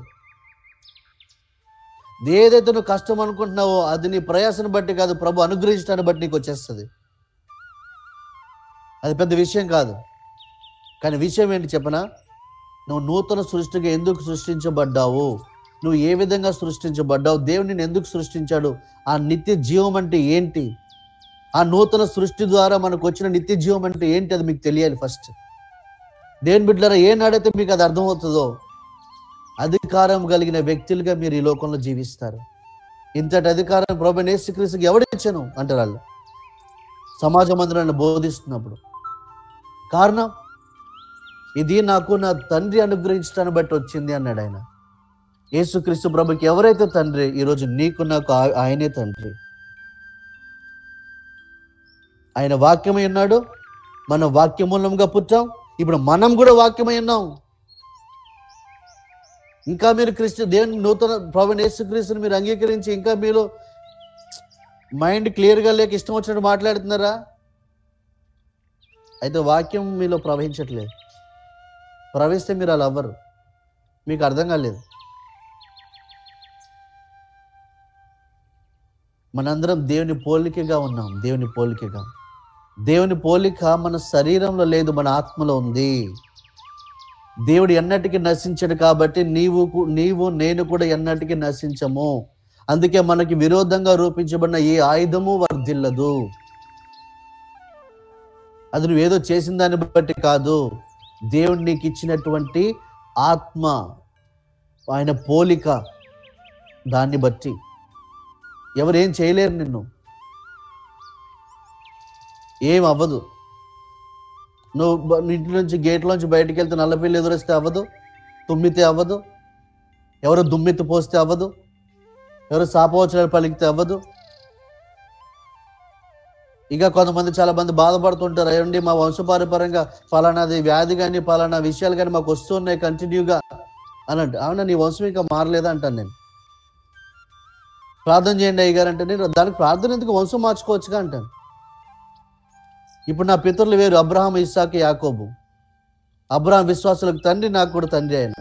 ఏదైతే నువ్వు కష్టం అనుకుంటున్నావో అది నీ ప్రయాసం బట్టి కాదు, ప్రభు అనుగ్రహించడాన్ని బట్టి నీకు వచ్చేస్తుంది. అది పెద్ద విషయం కాదు. కానీ విషయం ఏంటి చెప్పనా? నువ్వు నూతన సృష్టిగా ఎందుకు సృష్టించబడ్డావు? నువ్వు ఏ విధంగా సృష్టించబడ్డావు? దేవుడు నిన్ను ఎందుకు సృష్టించాడు? ఆ నిత్య జీవం అంటే ఏంటి? ఆ నూతన సృష్టి ద్వారా మనకు వచ్చిన నిత్య జీవం అంటే ఏంటి? అది మీకు తెలియాలి ఫస్ట్. దేవుని బిడ్డలారా, ఏనాడైతే మీకు అది అర్థమవుతుందో అధికారం కలిగిన వ్యక్తులుగా మీరు ఈ లోకంలో జీవిస్తారు. ఇంతటి అధికారం ప్రభువైన యేసుక్రీస్తుకి ఎవడిచ్చాను అంటారు వాళ్ళు సమాజ మందిరాన్ని బోధిస్తున్నప్పుడు. కారణం, ఇది నాకు నా తండ్రి అనుగ్రహించడాన్ని బట్టి వచ్చింది అన్నాడు ఆయన. యేసుక్రీస్తు ప్రభుకి ఎవరైతే తండ్రి, ఈరోజు నీకు నాకు ఆయనే తండ్రి. ఆయన వాక్యమై ఉన్నాడు, మనం వాక్యమూలంగా పుట్టాం, ఇప్పుడు మనం కూడా వాక్యమై ఉన్నాం. ఇంకా మీరు దేవుని నూతన ప్రభువైన యేసుక్రీస్తుని మీరు అంగీకరించి ఇంకా మీరు మైండ్ క్లియర్గా లేక ఇష్టం వచ్చినట్టు మాట్లాడుతున్నారా? అయితే వాక్యం మీలో ప్రవహించట్లేదు. ప్రవహిస్తే మీరు అలా అవ్వరు. మీకు అర్థం కాలేదు. మనందరం దేవుని పోలికగా ఉన్నాం. దేవుని పోలిక మన శరీరంలో లేదు, మన ఆత్మలో ఉంది. దేవుడు ఎన్నటికీ నశించడు కాబట్టి నీవు నేను కూడా ఎన్నటికీ నశించము. అందుకే మనకి విరోధంగా రూపించబడిన ఏ ఆయుధము వర్ధిల్లదు. అది నువ్వేదో చేసిన దాన్ని బట్టి కాదు, దేవుడు నీకు ఇచ్చినటువంటి ఆత్మ, ఆయన పోలిక, దాన్ని బట్టి. ఎవరేం చేయలేరు. నిన్ను ఏం అవ్వదు. నువ్వు ఇంటి నుంచి గేట్లోంచి బయటికి వెళ్తే నల్లపిల్లి ఎదురొస్తే అవ్వదు, తుమ్మితే అవ్వదు, ఎవరు దుమ్మెత్తి పోస్తే అవ్వదు, ఎవరు శాపవచనాలు పలికితే అవ్వదు. ఇక కొంతమంది చాలా మంది బాధపడుతుంటారు, అయ్యండి మా వంశపారంపర్యంగా పలానాది వ్యాధి కానీ పలానా విషయాలు కానీ మాకు వస్తున్నాయి కంటిన్యూగా అని అంటే, అవునా నీ వంశం ఇంకా మారలేదా అంటాను నేను. ప్రార్థన చేయండి అయ్యగారు అంటే, నేను దానికి ప్రార్థన ఎందుకు, వంశం మార్చుకోవచ్చుగా అంటాను. ఇప్పుడు నా పితరులు వేరు, అబ్రహాం, ఇస్సాకు, యాకోబు. అబ్రహాం విశ్వాసులకు తండ్రి, నాకు కూడా తండ్రి ఆయన.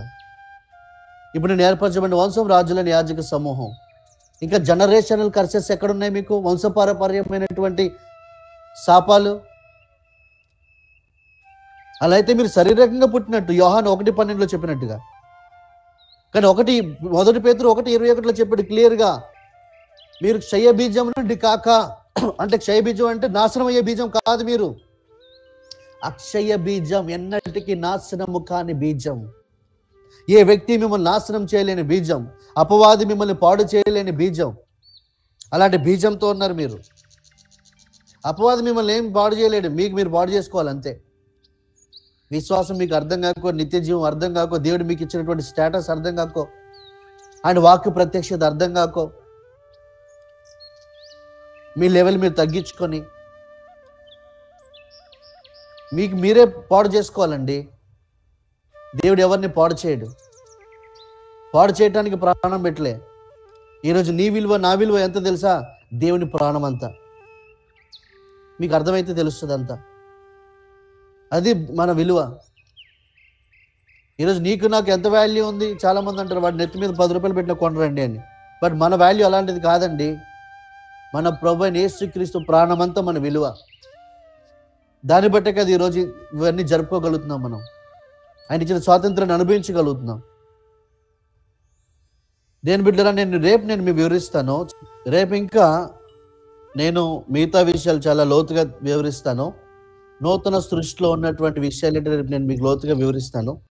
ఇప్పుడు నేను ఏర్పరచబడిన వంశం, రాజులని యాజక సమూహం. ఇంకా జనరేషనల్ కర్సెస్ ఎక్కడున్నాయి మీకు? వంశపారపర్యమైనటువంటి శాపాలు. అలా అయితే మీరు శరీరకంగా పుట్టినట్టు యోహాను 1:12 చెప్పినట్టుగా. కానీ మొదటి పేతురు 1:21 చెప్పాడు క్లియర్గా, మీరు క్షయ బీజం నుండి కాక, అంటే క్షయ బీజం అంటే నాశనం అయ్యే బీజం కాదు, మీరు అక్షయ బీజం, ఎన్నటికీ నాశనము కాని బీజం. ఏ వ్యక్తి మిమ్మల్ని నాశనం చేయలేని బీజం, అపవాది మిమ్మల్ని పాడు చేయలేని బీజం. అలాంటి బీజంతో ఉన్నారు మీరు. అపవాది మిమ్మల్ని ఏం పాడు చేయలేడు, మీకు మీరు పాడు చేసుకోవాలి అంతే. విశ్వాసం మీకు అర్థం కాకో, నిత్య జీవం అర్థం కాకో, దేవుడు మీకు ఇచ్చినటువంటి స్టేటస్ అర్థం కాకో, ఆయన వాక్య ప్రత్యక్షత అర్థం కాకో, మీ లెవెల్ మీరు తగ్గించుకొని మీకు మీరే పాడు చేసుకోవాలండి. దేవుడు ఎవరిని పాడు చేయడు. పాడు చేయడానికి ప్రాణం పెట్టలే. ఈరోజు నీ విలువ, నా విలువ ఎంత తెలుసా? దేవుని ప్రాణం అంతా. మీకు అర్థమైతే తెలుస్తుంది అంతా. అది మన విలువ. ఈరోజు నీకు నాకు ఎంత వాల్యూ ఉంది? చాలా మంది అంటారు వాడి నెత్తి మీద 10 రూపాయలు పెట్టిన కొనరండి అని. బట్ మన వాల్యూ అలాంటిది కాదండి. మన ప్రభువైన యేసుక్రీస్తు ప్రాణమంతా మన విలువ. దాన్ని బట్టే కదా ఈరోజు ఇవన్నీ జరుపుకోగలుగుతున్నాం. మనం ఆయన ఇచ్చిన స్వాతంత్రాన్ని అనుభవించగలుగుతున్నాం. దేని బిడ్డరా, రేపు నేను మీకు వివరిస్తాను. రేపు ఇంకా నేను మిగతా విషయాలు చాలా లోతుగా వివరిస్తాను. నూతన సృష్టిలో ఉన్నటువంటి విషయాలు రేపు నేను మీకు లోతుగా వివరిస్తాను.